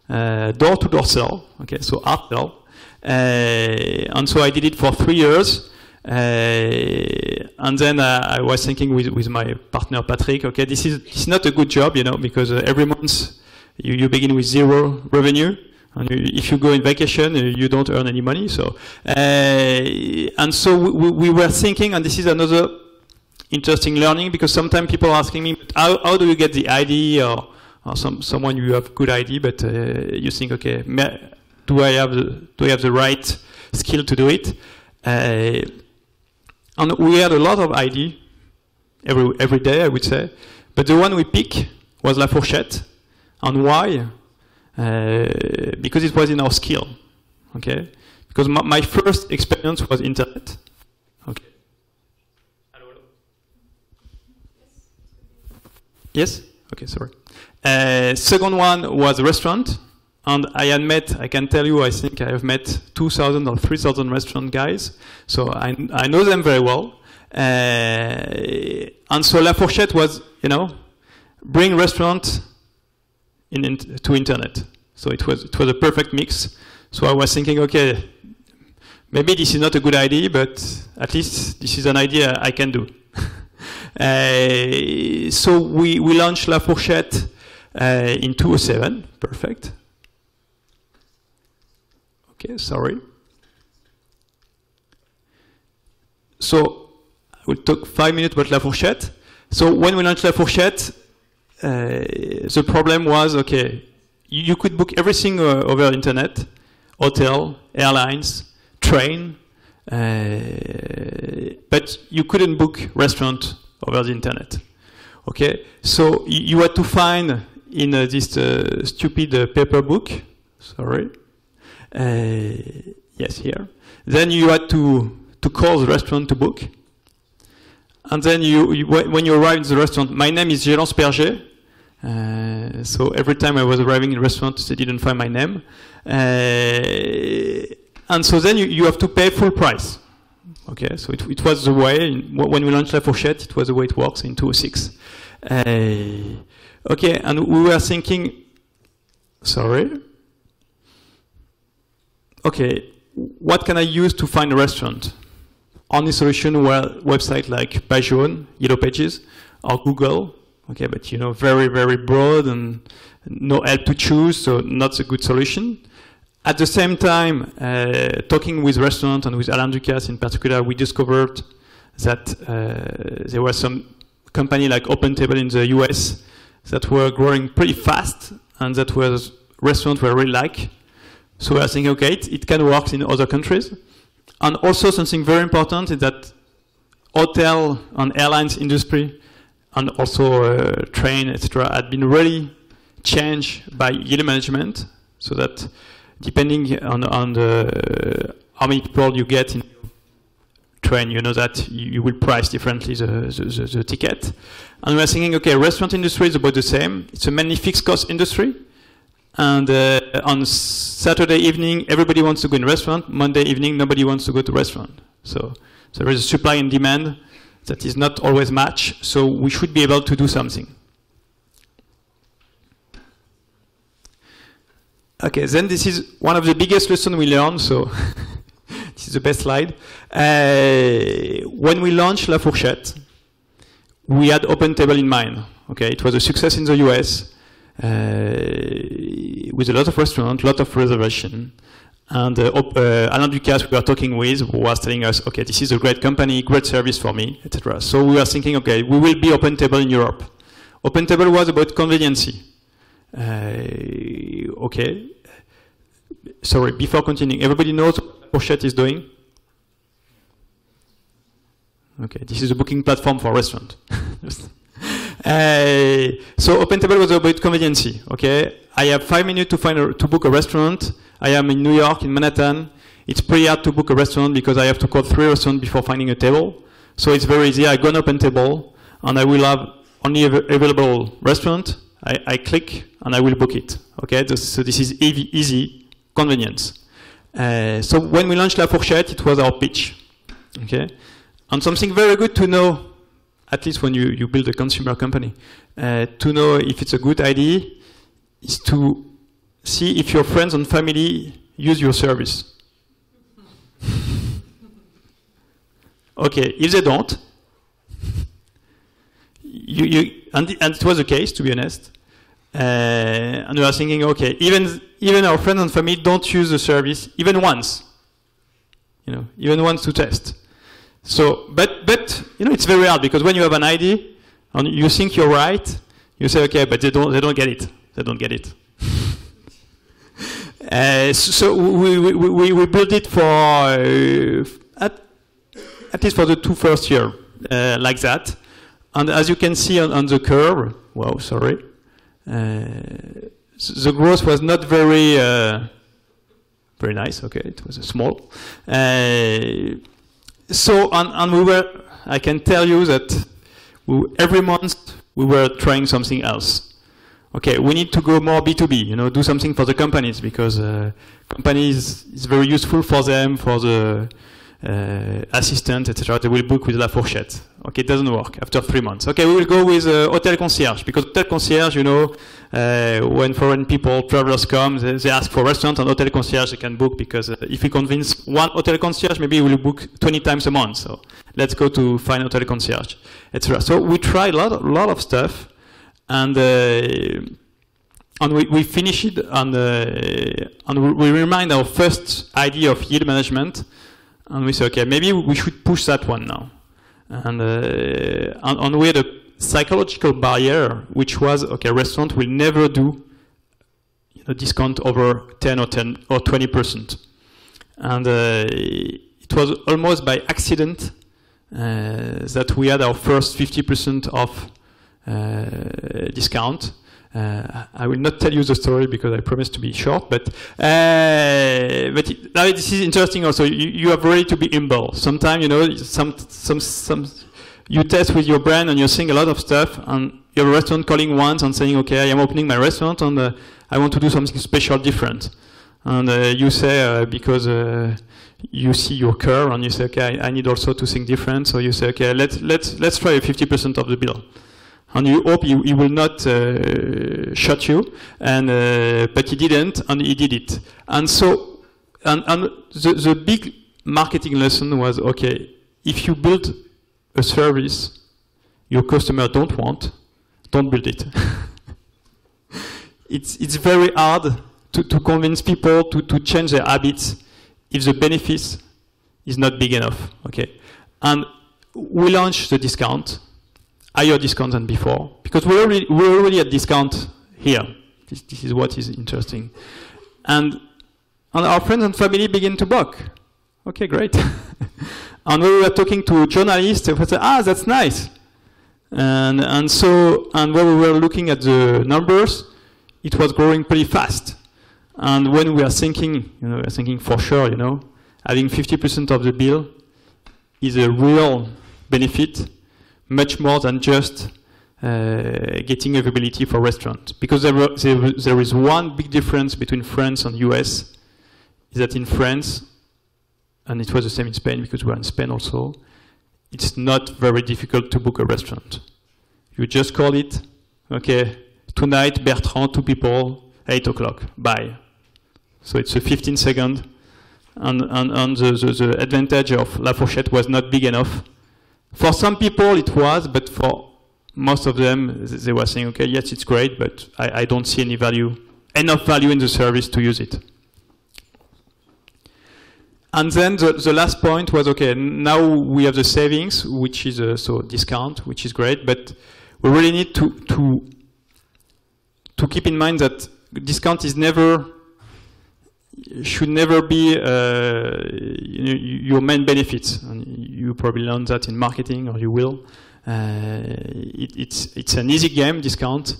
door-to-door sell. Okay, so hard sell. And so I did it for 3 years. And then I was thinking with my partner Patrick, okay, this is not a good job, because every month you begin with 0 revenue. And if you go in vacation, you don't earn any money. So, and so we were thinking, and this is another interesting learning, because sometimes people are asking me, how do you get the ID, or someone you have good ID, but you think, okay, do I have the right skill to do it? And we had a lot of ID every day, I would say, but the one we picked was La Fourchette. And why? Because it was in our skill, okay? Because my first experience was internet, okay? Yes? Okay, sorry. Second one was restaurant, and I can tell you, I think I have met 2,000 or 3,000 restaurant guys, so I know them very well. And so La Fourchette was, bring restaurant to internet. So it was a perfect mix. So I was thinking, okay, maybe this is not a good idea, but at least this is an idea I can do. So we launched La Fourchette in 2007. Perfect. Okay, sorry. So I will talk 5 minutes about La Fourchette. So when we launched La Fourchette, the problem was, okay, you could book everything over internet, hotel, airlines, train, but you couldn't book restaurant over the internet. Okay, so you had to find in this stupid paper book, sorry, yes, here. Then you had to call the restaurant to book. And then when you arrive in the restaurant, my name is Jelensperger. So every time I was arriving in a restaurant, they didn't find my name. And so then you have to pay full price. Okay, so it was the way, when we launched La Fourchette, it was the way it works in 2006. Okay, and we were thinking, sorry. Okay, what can I use to find a restaurant? Only solution were websites like Page Jaune, Yellow Pages, or Google. Okay, but very, very broad and no help to choose, so not a good solution. At the same time, talking with restaurants and with Alain Ducasse in particular, we discovered that there was some company like OpenTable in the US that were growing pretty fast, and that was restaurants were really like. So we are thinking, okay, it can work in other countries. And also something very important is that hotel and airlines industry and also train, etc., had been really changed by yield management, so that depending on how many people you get in train, you know that you will price differently the ticket. And we're thinking, okay, restaurant industry is about the same. It's a mainly fixed cost industry. And on Saturday evening, everybody wants to go in restaurant. Monday evening, nobody wants to go to restaurant. So there is a supply and demand that is not always matched. So we should be able to do something. Okay, then this is one of the biggest lessons we learned. So this is the best slide. When we launched La Fourchette, we had OpenTable in mind. Okay, it was a success in the US. With a lot of restaurants, a lot of reservation. And Alain Ducasse we were talking with was telling us, okay, this is a great company, great service for me, etc. So we were thinking, okay, we will be OpenTable in Europe. OpenTable was about conveniency. Okay. Sorry, before continuing, everybody knows what Fourchette is doing? Okay, this is a booking platform for restaurant. So OpenTable was about conveniency. Okay, I have 5 minutes to book a restaurant. I am in New York, in Manhattan. It's pretty hard to book a restaurant because I have to call 3 restaurants before finding a table. So it's very easy. I go on OpenTable and I will have only available restaurant. I click and I will book it. Okay, so this is easy convenience. So when we launched La Fourchette, it was our pitch. Okay, and something very good to know, at least when you build a consumer company, to know if it's a good idea is to see if your friends and family use your service. Okay, if they don't, and it was the case, to be honest, And we are thinking, okay, even our friends and family don't use the service even once, even once to test. So, but it's very hard because when you have an idea and you think you're right, you say, okay, but they don't get it. They don't get it. So we built it for at least for the 2 first year like that. And as you can see on the curve, wow, sorry, the growth was not very nice. Okay, it was small. So and we were, I can tell you that every month we were trying something else. Okay, we need to go more B2B, do something for the companies because companies is very useful for them, for the assistant, etc. They will book with La Fourchette. Okay, it doesn't work after 3 months. Okay, we will go with hotel concierge because hotel concierge, when foreign people, travelers come, they ask for restaurant and hotel concierge they can book because if we convince one hotel concierge, maybe we will book 20 times a month. So let's go to find hotel concierge, etc. So we tried a lot of stuff. And we finish it, and we remind our first idea of yield management, and we say, okay, maybe we should push that one now. And we had a psychological barrier, which was, okay, restaurant will never do discount over 10 or 20%. And it was almost by accident that we had our first 50% off discount. I will not tell you the story because I promised to be short, but this is interesting also. You have really to be humble. Sometimes, you test with your brand and you're seeing a lot of stuff, and you have a restaurant calling once and saying, okay, I am opening my restaurant and I want to do something special, different. And you say, because you see your curve and you say, okay, I need also to think different. So you say, okay, let's try 50% of the bill. And you hope he will not shut you, but he didn't, and he did it. And so, and the big marketing lesson was, okay, if you build a service your customer don't want, don't build it. It's very hard to convince people to change their habits if the benefits is not big enough. Okay, and we launched the discount. Higher discount than before, because we're already at discount here. This is what is interesting. And our friends and family begin to balk. Okay, great. And when we were talking to journalists, they would say, that's nice. And when we were looking at the numbers, it was growing pretty fast. And when we are thinking, we're thinking for sure, having 50% of the bill is a real benefit, much more than just getting availability for restaurants. Because there is one big difference between France and US, is that in France, and it was the same in Spain because we're in Spain also, it's not very difficult to book a restaurant. You just call it, okay, tonight, Bertrand, 2 people, 8 o'clock, bye. So it's a 15 second, and the advantage of La Fourchette was not big enough. For some people it was, but for most of them, they were saying, okay, yes, it's great, but I don't see any value, enough value in the service to use it. And then the last point was, okay, now we have the savings, which is so discount, which is great, but we really need to keep in mind that discount is should never be your main benefits. And you probably learned that in marketing, or you will. It's an easy game, discount,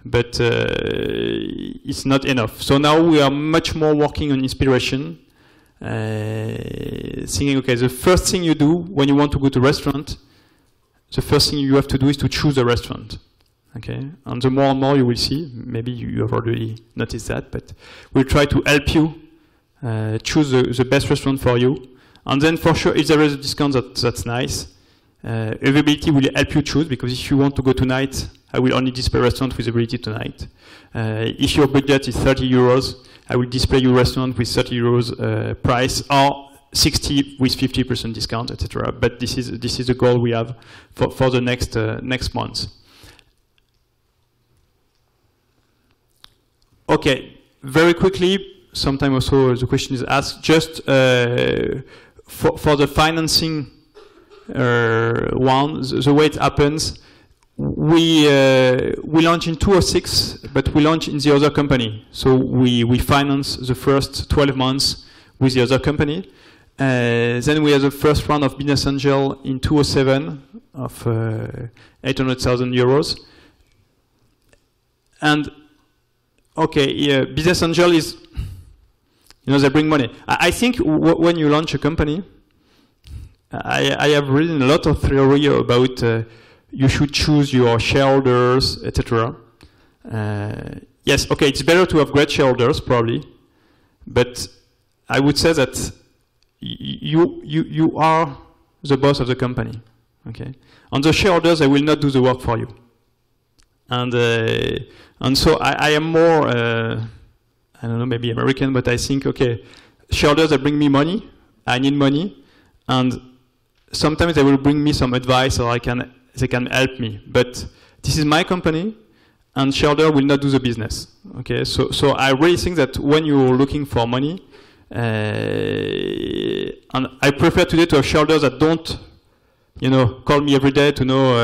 but it's not enough. So now we are much more working on inspiration, thinking, okay, the first thing you do when you want to go to a restaurant, the first thing you have to do is to choose a restaurant. Okay, and the more and more you will see, maybe you have already noticed that, but we'll try to help you choose the best restaurant for you. And then for sure, if there is a discount, that's nice. Availability will help you choose, because if you want to go tonight, I will only display restaurant with availability tonight. If your budget is 30 euros, I will display your restaurant with 30 euros price, or 60 with 50% discount, etc. But this is the goal we have for the next months. okay, very quickly, sometimes also the question is asked, just for the financing one, the way it happens, we launch in 2006, but we launch in the other company. So we finance the first 12 months with the other company. Then we have the first round of business angel in 2007 of 800,000 euros. And okay, yeah, business angel is, they bring money. I think when you launch a company, I have written a lot of theory about you should choose your shareholders, etc. Yes, okay, it's better to have great shareholders, probably, but I would say that you are the boss of the company, okay? And the shareholders, they will not do the work for you. And so I am more, I don't know, maybe American, but I think, okay, shareholders that bring me money, I need money, and sometimes they will bring me some advice or they can help me. But this is my company, and shareholder will not do the business. Okay, so I really think that when you're looking for money, and I prefer today to have shareholders that don't, call me every day to know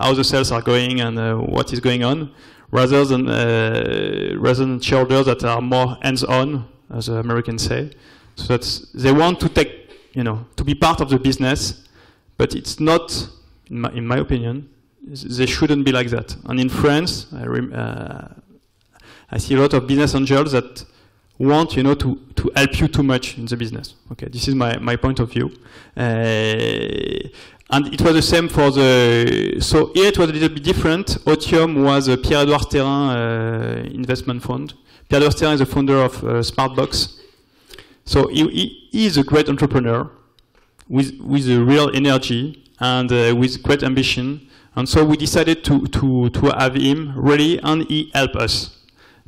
how the sales are going and what is going on, rather than shareholders that are more hands-on, as the Americans say. So that they want to take, to be part of the business, but it's not, in my opinion, they shouldn't be like that. And in France, I see a lot of business angels that want, to help you too much in the business. Okay, this is my point of view. And it was the same for so here it was a little bit different. Otium was a Pierre-Edouard Thérin investment fund. Pierre-Edouard Thérin is the founder of Smartbox. So he is a great entrepreneur with a real energy and with great ambition. And so we decided to have him really, and he helped us.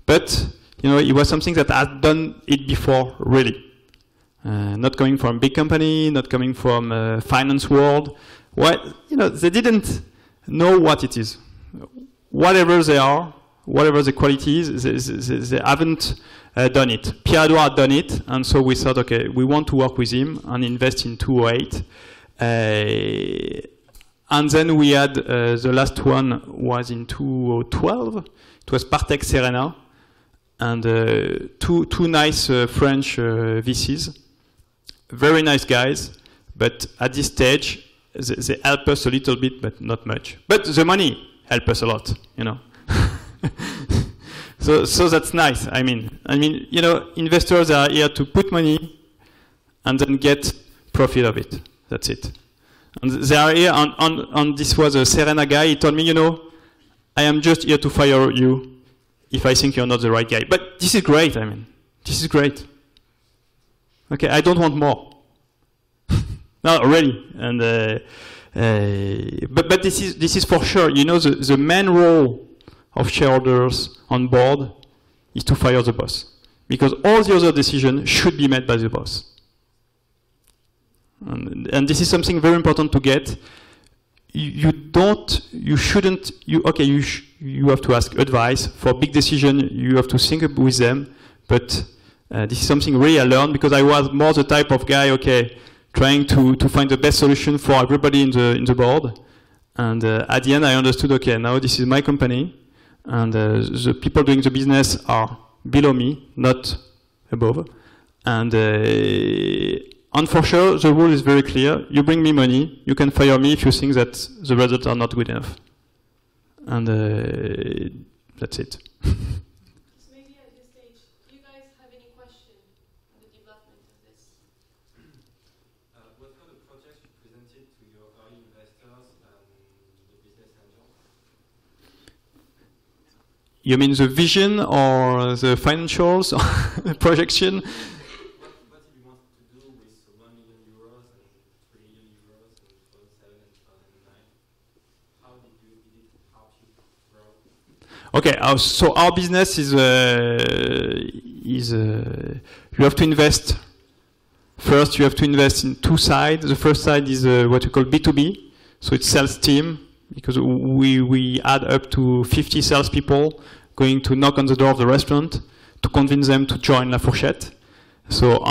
But it was something that had done it before, really. Not coming from a big company, not coming from finance world. They didn't know what it is. Whatever they are, whatever the quality is, they haven't done it. Pierre-Edouard had done it, and so we thought, okay, we want to work with him and invest in 2008. And then we had, the last one was in 2012. It was Partech Serena, and two nice French VCs. Very nice guys, but at this stage, they help us a little bit, but not much. But the money help us a lot, So that's nice. I mean, investors are here to put money and then get profit of it. That's it. And they are here, and this was a Serena guy. He told me, I am just here to fire you if I think you're not the right guy. But this is great. This is great. Okay, I don't want more. No, really. And but this is for sure. The main role of shareholders on board is to fire the boss, because all the other decisions should be made by the boss. And this is something very important to get. You have to ask advice for big decision. You have to think with them. But this is something really I learned, because I was more the type of guy, trying to find the best solution for everybody in the board. And at the end, I understood, okay, now this is my company, and the people doing the business are below me, not above. And for sure, the rule is very clear. You bring me money, you can fire me if you think that the results are not good enough. And that's it. So maybe at this stage, do you guys have any question on the development of this? What kind of projects you presented to your early investors and the business angels? You mean the vision or the financials or projection? What did you want to do with 1 million euros and 3 million euros in 2007 and 2009? How did it help you grow? Okay, so our business is you have to invest. First, you have to invest in two sides. The first side is what we call B2B, so it's sales team, because we add up to 50 salespeople going to knock on the door of the restaurant to convince them to join La Fourchette. So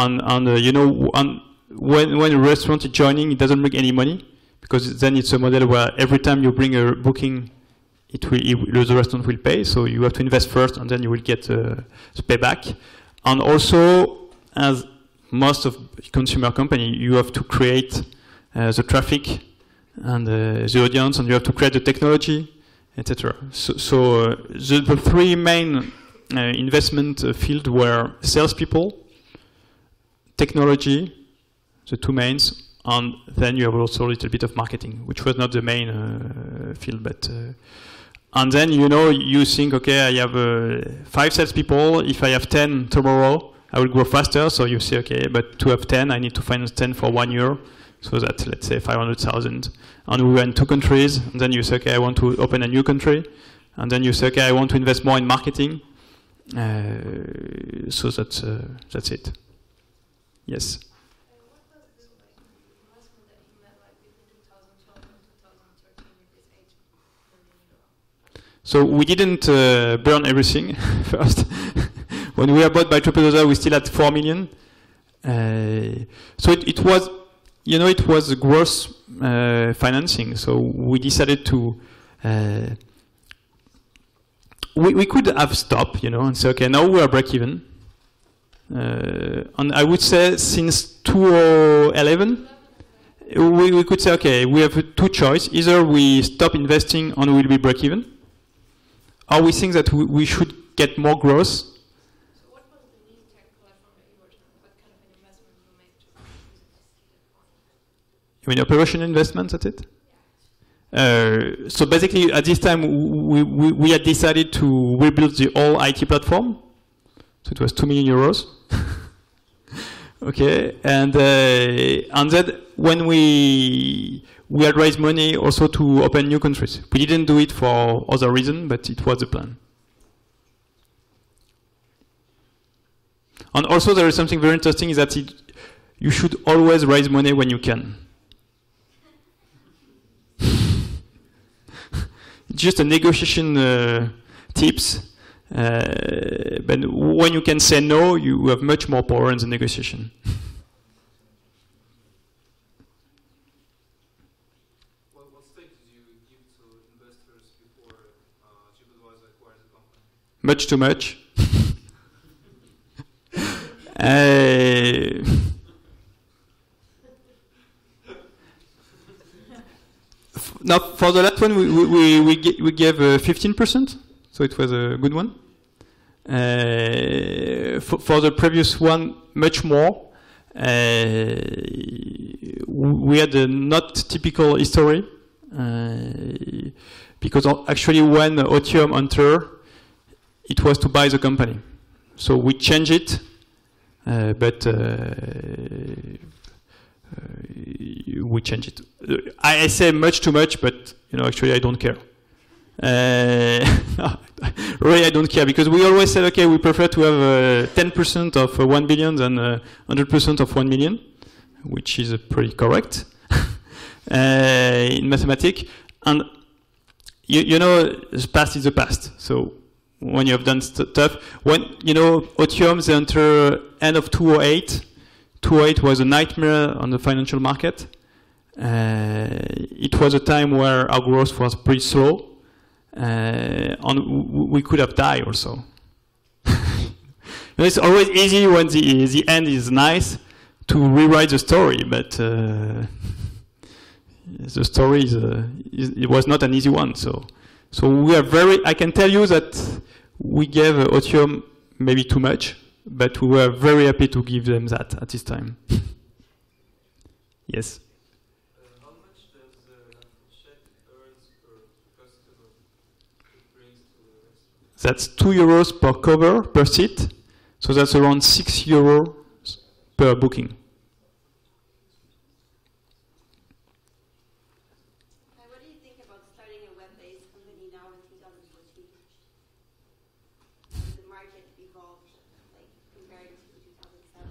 when a restaurant is joining, it doesn't make any money, because then it's a model where every time you bring a booking, the restaurant will pay. So you have to invest first, and then you will get the payback. And also, as most of consumer company, you have to create the traffic and the audience, and you have to create the technology, etc. So the three main investment fields were salespeople, technology, the two mains, and then you have also a little bit of marketing, which was not the main field, but and then you think, okay, I have 5 salespeople. If I have 10 tomorrow, I will grow faster. So you say, okay, but to have 10, I need to finance 10 for 1 year. So that's, let's say, 500,000. And we were in 2 countries. And then you say, okay, I want to open a new country. And then you say, okay, I want to invest more in marketing. So that's it. Yes. So we didn't burn everything first. When we were bought by TripAdvisor, we still had 4 million. So it was, it was gross financing. So we decided to. We could have stopped, and say, okay, now we are break even. And I would say since 2011, we could say, okay, we have 2 choices. Either we stop investing and we'll be break even, or we think that we should get more growth. So what was the least tech platform that you worked on? What kind of an investment you made to use it? You mean operational investment, that's it? Yeah. So basically, at this time, we had decided to rebuild the whole IT platform. So it was 2 million euros. Okay, and then when we had raised money also to open new countries. We didn't do it for other reason, but it was the plan. And also there is something very interesting, is that you should always raise money when you can. It's just a negotiation tips. But when you can say no, you have much more power in the negotiation. What stake did you give to investors before TripAdvisor acquired the company? Much too much. Now, for the last one, we gave 15%. So it was a good one. For the previous one, much more. We had a not typical history, because actually when Otium entered, it was to buy the company. So we changed it, but we changed it. I say much too much, but actually I don't care. Really, I don't care, because we always said, okay, we prefer to have 10% of 1 billion than 100% of 1 million, which is pretty correct in mathematics. And the past is the past. So when you have done stuff, when Otium, they enter end of 2008. 2008 was a nightmare on the financial market. It was a time where our growth was pretty slow. And we could have died also. It's always easy when the end is nice to rewrite the story, but the story it was not an easy one. So we are I can tell you that we gave Otium maybe too much, but we were very happy to give them that at this time. Yes. How much does Fourchette earn per customer it brings to the restaurant? That's 2 euros per cover, per seat. So that's around 6 euros per booking. What do you think about starting a web-based company now in 2014? How has the market evolved, compared to 2007?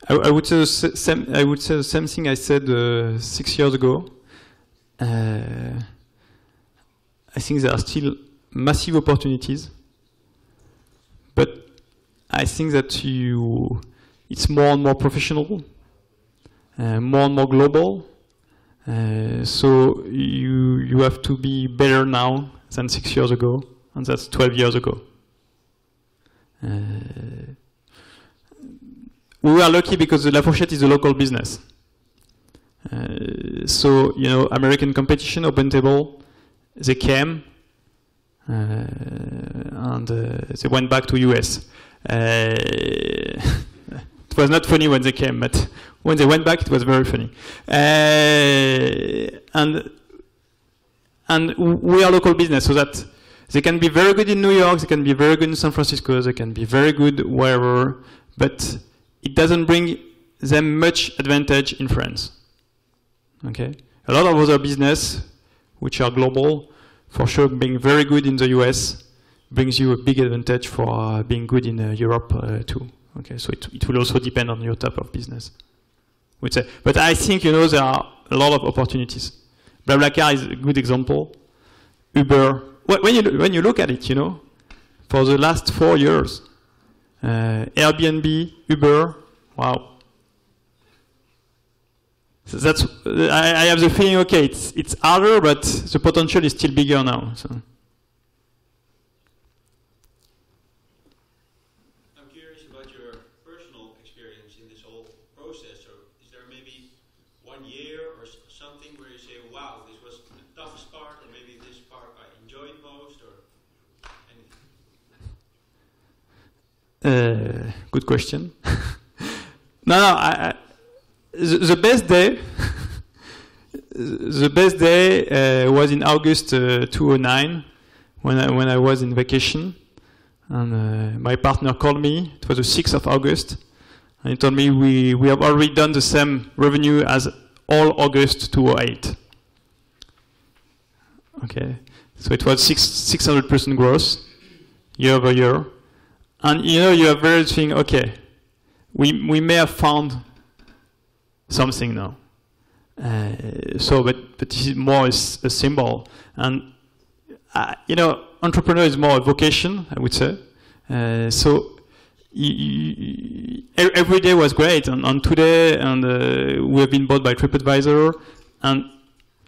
I would say the same thing I said 6 years ago. I think there are still massive opportunities. but I think that it's more and more professional, more and more global. So you have to be better now than 6 years ago, and that's 12 years ago. We were lucky because La Fourchette is a local business. So, American competition, Open Table, they came, and they went back to US. It was not funny when they came, but when they went back, it was very funny. And we are local business, so that they can be very good in New York, they can be very good in San Francisco, they can be very good wherever, but it doesn't bring them much advantage in France. Okay, a lot of other business, which are global, for sure being very good in the US brings you a big advantage for being good in Europe too. Okay, so it will also depend on your type of business. But I think there are a lot of opportunities. BlaBlaCar is a good example. Uber, when you look at it, for the last 4 years, Airbnb, Uber, wow. So I have the feeling, okay, it's harder, but the potential is still bigger now. So. I'm curious about your personal experience in this whole process. So is there maybe 1 year or something where you say, wow, this was the toughest part, and maybe this part I enjoyed most, or anything? Good question. No, the best day, was in August 2009 when I was in vacation, and my partner called me. It was the 6th of August, and he told me we have already done the same revenue as all August 2008. Okay, so it was 600% growth year over year, and you are very thinking, okay, we may have found something now. But this is more a symbol. And, entrepreneur is more a vocation, I would say. So every day was great. And today, we have been bought by TripAdvisor. And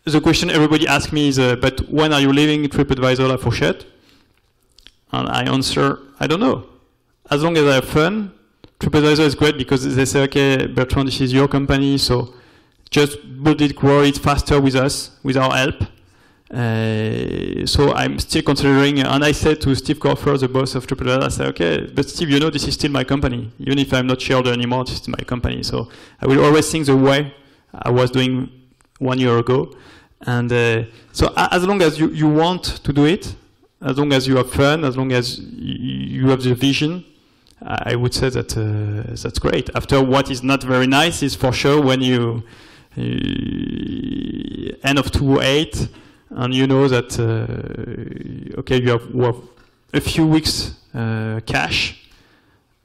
the question everybody asks me is, but when are you leaving TripAdvisor La Fourchette? And I answer, I don't know. As long as I have fun, TripAdvisor is great because they say, okay, Bertrand, this is your company, so just build it, grow it faster with us, with our help. So I'm still considering, and I said to Steve Corfer, the boss of TripAdvisor, I said, okay, but Steve, this is still my company. Even if I'm not shareholder anymore, this is my company. So I will always think the way I was doing 1 year ago. And so as long as you want to do it, as long as you have fun, as long as you have the vision, I would say that that's great. After, what is not very nice is for sure when you end of 2008 and you know that okay, you have a few weeks cash,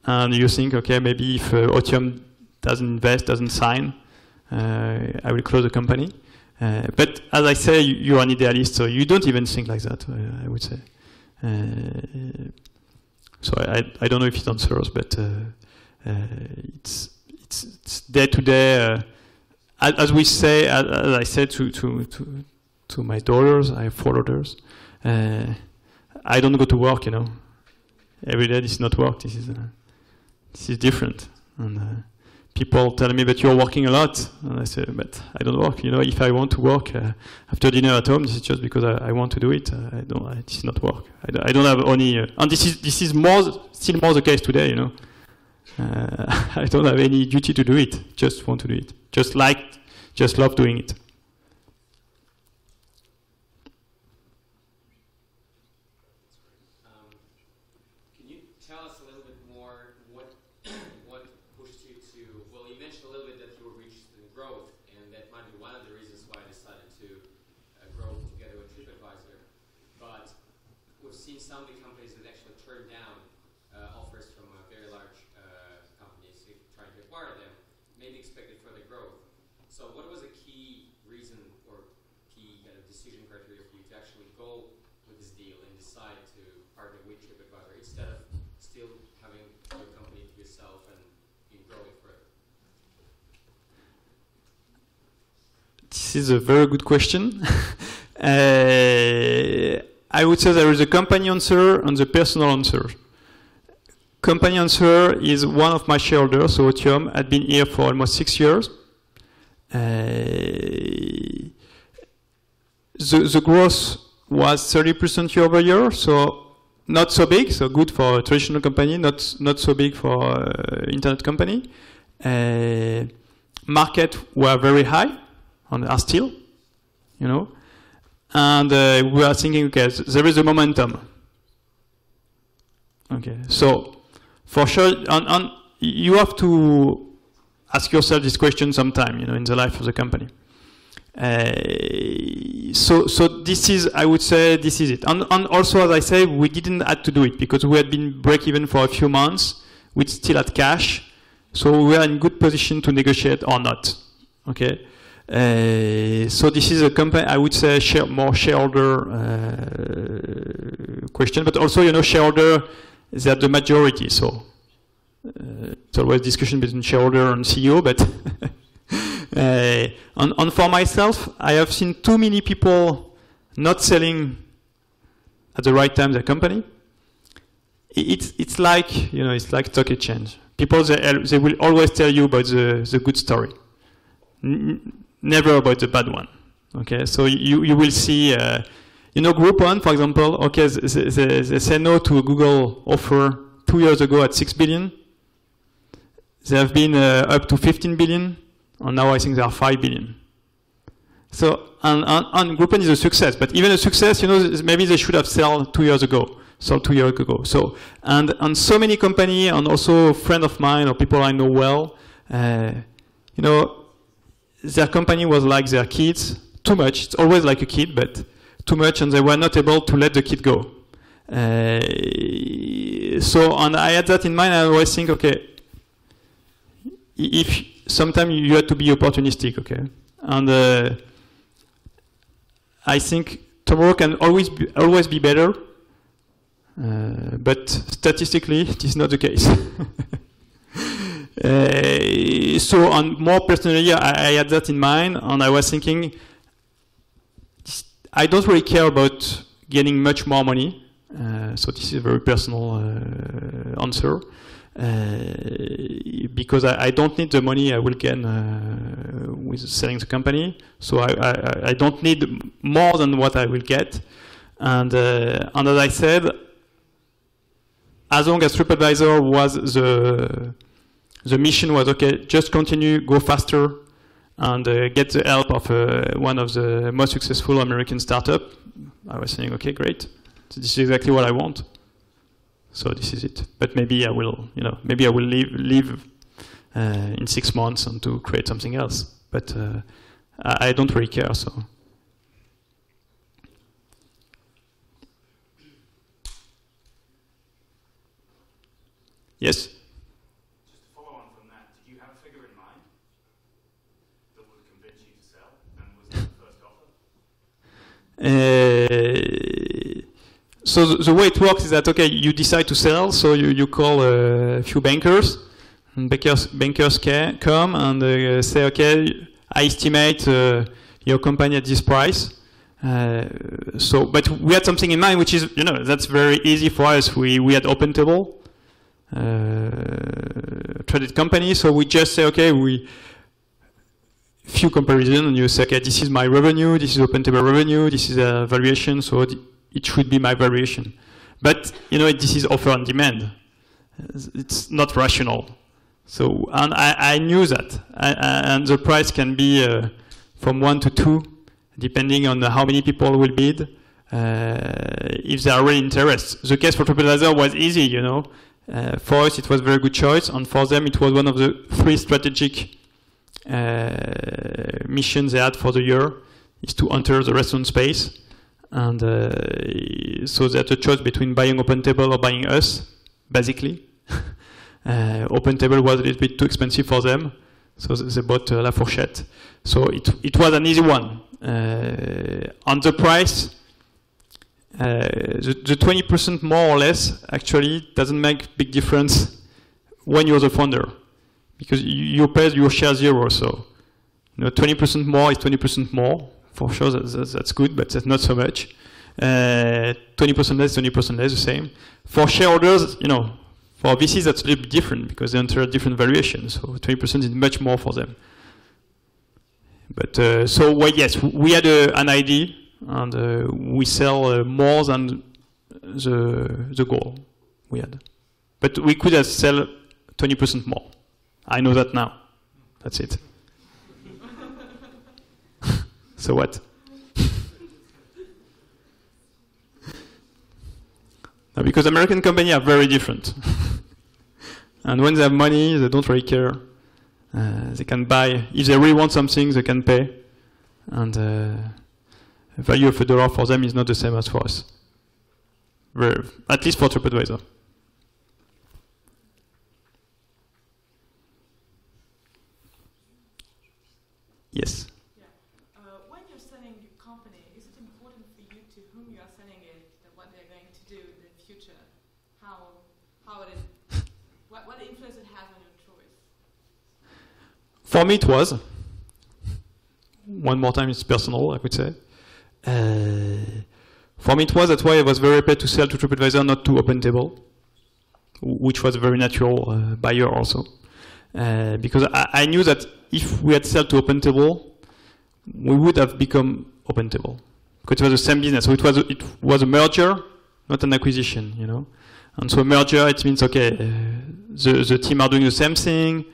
and you think, okay, maybe if Otium doesn't invest, doesn't sign, I will close the company. But as I say, you are an idealist, so you don't even think like that, I would say. So I don't know if it answers, but it's day to day. As we say, as I said to my daughters, I have 4 daughters. I don't go to work, Every day, this is not work. This is different. And people tell me, but you're working a lot. And I say, but I don't work. If I want to work after dinner at home, this is just because I want to do it. This is not work. I don't have any, and this is still more the case today. I don't have any duty to do it. Just want to do it. Just love doing it. Can you tell us a little bit more what pushed you to? Well, you mentioned a little bit that you were interested in growth, and that might be one of the reasons why I decided to grow together with TripAdvisor. But we've seen some of the companies that actually turn down offers from very large companies trying to acquire them, maybe expected further growth. So what was a key reason or key kind of decision criteria for you to actually go with this deal and decide to partner with TripAdvisor instead of still This is a very good question. I would say there is a company answer and the personal answer. Company answer is one of my shareholders, so Otium, had been here for almost 6 years. The growth was 30% year over year, so not so big, so good for a traditional company, not so big for internet company. Market were very high, and are still, you know. And we are thinking, okay, there is a momentum. Okay, so for sure, you have to ask yourself this question sometime, you know, in the life of the company. So this is, I would say, this is it. And also, as I say, we didn't have to do it because we had been break even for a few months. We still had cash, so we were in good position to negotiate or not. Okay. So this is a company, I would say, more shareholder question, but also, you know, shareholder, they are the majority. So it's always discussion between shareholder and CEO, but and for myself, I have seen too many people not selling at the right time their company. It's like, you know, it's like stock exchange. People, they will always tell you about the good story, never about the bad one. Okay, so you will see, you know, Groupon, for example. Okay, they say no to a Google offer 2 years ago at 6 billion. They have been up to 15 billion. And now I think there are 5 billion. So, and Groupon is a success, but even a success, you know, maybe they should have sold 2 years ago. So, and so many companies, and also a friend of mine or people I know well, you know, their company was like their kids, too much. It's always like a kid, but too much, and they were not able to let the kid go. So, and I had that in mind, I always think, okay, if sometimes you have to be opportunistic, okay? And I think tomorrow can always be better, but statistically, it is not the case. So, on more personally, I had that in mind, and I was thinking, I don't really care about getting much more money. So this is a very personal answer. Because I don't need the money I will gain with selling the company, so I don't need more than what I will get. And as I said, as long as TripAdvisor was the mission was okay, just continue, go faster, and get the help of one of the most successful American startups. I was saying, okay, great, so this is exactly what I want. So this is it. But maybe I will, you know, maybe I will leave in 6 months and to create something else. But I don't really care. So. Yes. Just to follow on from that, did you have a figure in mind that would convince you to sell, and was that the first offer? So the way it works is that, okay, you decide to sell, so you call a few bankers, and bankers come and say, okay, I estimate your company at this price. But we had something in mind, which is, you know, that's very easy for us. We had OpenTable, traded company, so we just say, okay, few comparison, and you say, okay, this is my revenue, this is OpenTable revenue, this is a valuation, so it should be my variation. But, you know, this is offer and demand. It's not rational. So, and I knew that. And the price can be from 1 to 2, depending on how many people will bid, if they are really interested. The case for TripAdvisor was easy, you know. For us, it was a very good choice, and for them, it was one of the 3 strategic missions they had for the year, is to enter the restaurant space. And so they had a choice between buying OpenTable or buying us, basically. OpenTable was a little bit too expensive for them, so they bought La Fourchette. So it was an easy one. On the price, the 20% more or less actually doesn't make big difference when you're the founder, because you pay your share 0, so 20% more is 20% more. For sure, that's good, but that's not so much. 20% less, 20% less, the same. For shareholders, for VCs, that's a little bit different because they enter different valuations. So 20% is much more for them. But yes, we had an idea, and we sell more than the goal we had. But we could have sell 20% more. I know that now. That's it. So what? Now, because American companies are very different. And when they have money, they don't really care. They can buy. If they really want something, they can pay. And the value of $1 for them is not the same as for us. At least for TripAdvisor. Yes. When you're selling your company, is it important for you to whom you are selling it and what they're going to do in the future? How it is, what influence it has on your choice? For me, it was. One more time, it's personal, I would say. For me, it was. That's why I was very happy to sell to TripAdvisor, not to OpenTable, which was a very natural buyer also. Because I knew that if we had sold to OpenTable, we would have become OpenTable. Because it was the same business. So it was a merger, not an acquisition, And so a merger, it means, okay, the team are doing the same thing.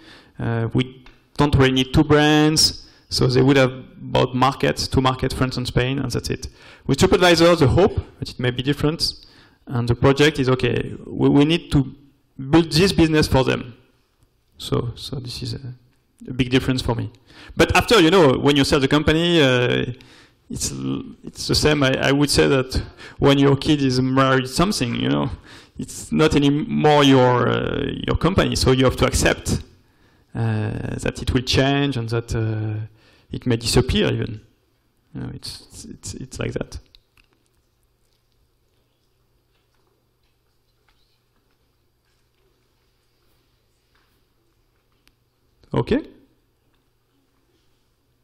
We don't really need two brands. So they would have bought two markets, France and Spain, and that's it. With TripAdvisor, the hope, but it may be different, and the project is, okay, we need to build this business for them. So this is a big difference for me. But after, when you sell the company, it's the same. I would say that when your kid is married something, it's not anymore your company. So you have to accept that it will change and that it may disappear even. It's like that. Okay.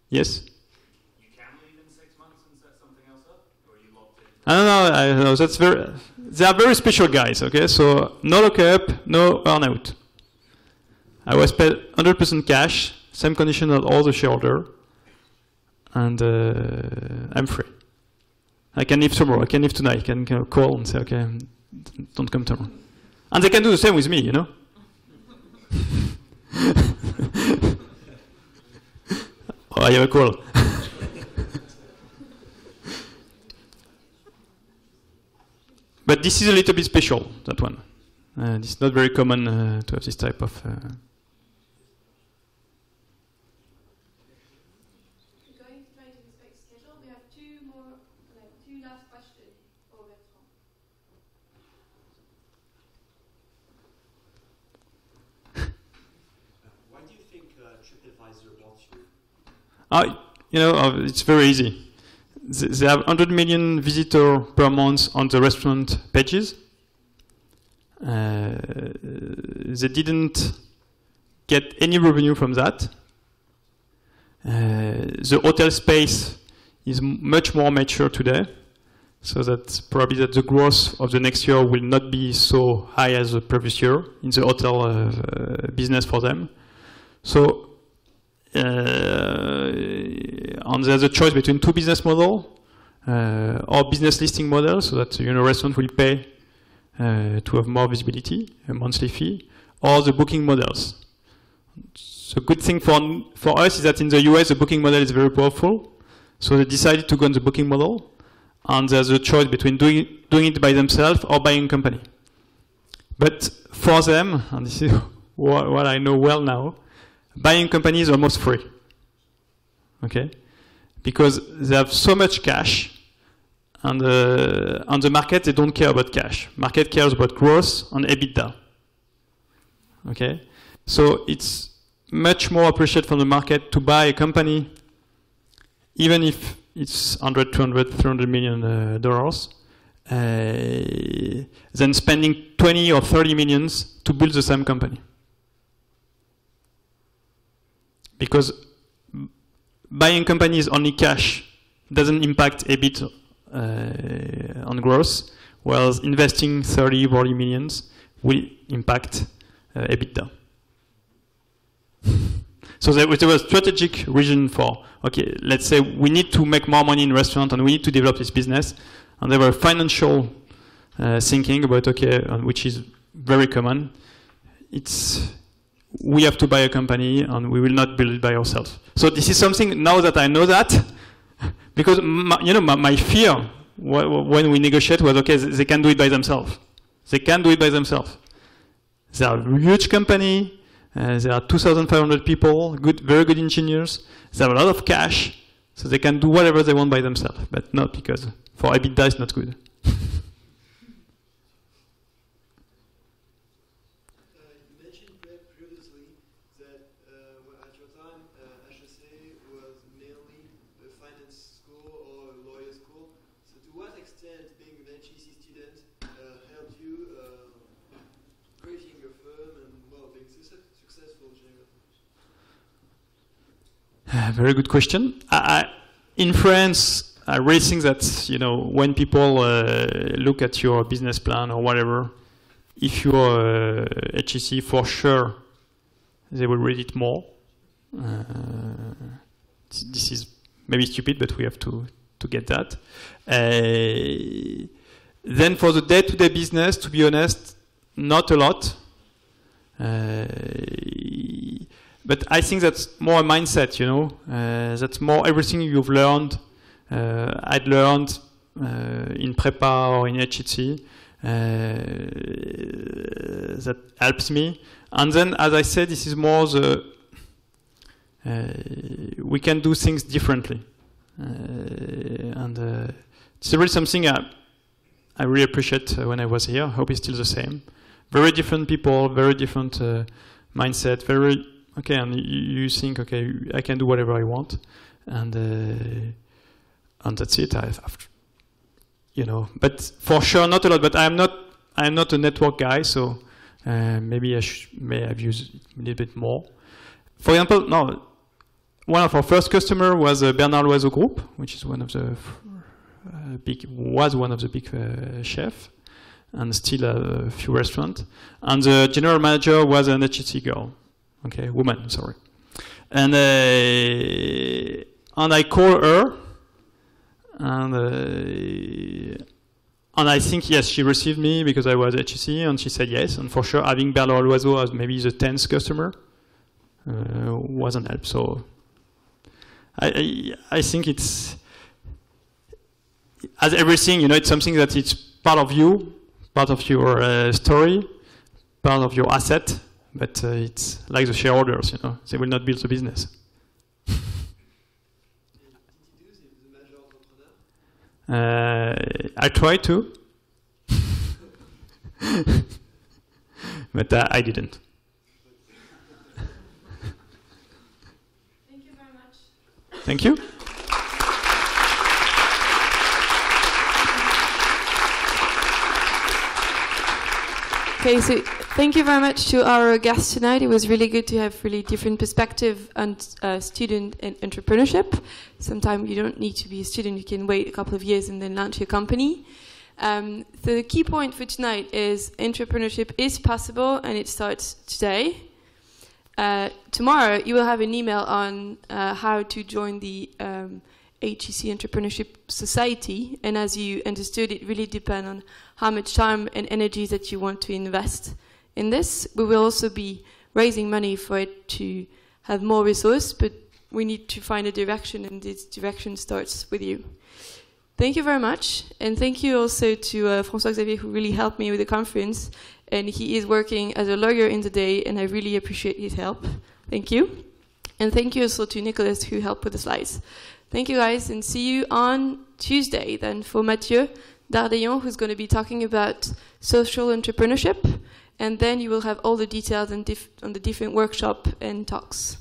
Yes? You can leave in 6 months and set something else up? Or are you locked in? I don't know. That's they are very special guys, okay? So no lockup, no earn-out. I was paid 100% cash, same condition as all the shareholder, and I'm free. I can leave tomorrow, I can leave tonight, I can call and say, okay, don't come tomorrow. And they can do the same with me, Oh, I have a call. But this is a little bit special, that one. It's not very common to have this type of... Going straight to the schedule, we have two last questions for Bertrand. Why do you think TripAdvisor wants you? It's very easy. They have 100 million visitors per month on the restaurant pages. They didn't get any revenue from that. The hotel space is much more mature today, so that probably that the growth of the next year will not be so high as the previous year in the hotel business for them. So and there's a choice between two business models or business listing model, so that restaurant will pay to have more visibility, a monthly fee, or the booking models. The good thing for us is that in the US the booking model is very powerful, so they decided to go on the booking model, and there's a choice between doing it by themselves or buying a company. But for them, and this is what I know well now, buying companies is almost free, okay? Because they have so much cash, and on the market they don't care about cash. Market cares about growth and EBITDA, okay? So it's much more appreciated from the market to buy a company, even if it's 100, 200, 300 million dollars, than spending 20 or 30 millions to build the same company. Because buying companies only cash doesn't impact EBIT on growth, whereas investing 30, 40 millions will impact EBITDA. So there was a strategic reason for, okay, let's say we need to make more money in restaurant and we need to develop this business. And there were financial thinking about, okay, which is very common. We have to buy a company and we will not build it by ourselves. So this is something, now that I know that, because my fear when we negotiate was, okay, they can do it by themselves. They can do it by themselves. They are a huge company. There are 2,500 people, very good engineers. They have a lot of cash, so they can do whatever they want by themselves, but not because for EBITDA it's not good. Very good question. In France, I really think that when people look at your business plan or whatever, if you're HEC, for sure they will read it more. This is maybe stupid, but we have to get that. Then for the day-to-day business, to be honest, not a lot. But I think that's more a mindset, that's more everything you've learned, I'd learned in Prepa or in HEC, that helps me. And then, as I said, this is more we can do things differently. And it's really something I really appreciate when I was here. I hope it's still the same. Very different people, very different mindset, very... Okay, and you think, okay, I can do whatever I want, and that's it. But for sure, not a lot. But I'm not a network guy, so maybe I may have used it a little bit more. For example, one of our first customers was Bertrand Jelensperger Group, which is one of the big chefs, and still a few restaurants. And the general manager was an HEC girl. Okay, woman, sorry. And I call her, and I think, yes, she received me because I was HEC, and she said yes. And for sure, having Bertrand Jelensperger as maybe the 10th customer wasn't help. So I think it's, as everything, it's something that it's part of you, part of your story, part of your asset. But it's like the shareholders, they will not build the business. I try to, but I didn't. Thank you very much. Thank you. Okay, so thank you very much to our guests tonight. It was really good to have really different perspective on student and entrepreneurship. Sometimes you don't need to be a student, you can wait a couple of years and then launch your company. So the key point for tonight is entrepreneurship is possible and it starts today. Tomorrow you will have an email on how to join the HEC Entrepreneurship Society, and as you understood, it really depends on how much time and energy that you want to invest in this. We will also be raising money for it to have more resource, but we need to find a direction, and this direction starts with you. Thank you very much, and thank you also to François-Xavier, who really helped me with the conference, and he is working as a lawyer in the day, and I really appreciate his help. Thank you. And thank you also to Nicolas, who helped with the slides. Thank you guys, and see you on Tuesday then for Mathieu Dardeillon, who's going to be talking about social entrepreneurship, and then you will have all the details on the different workshops and talks.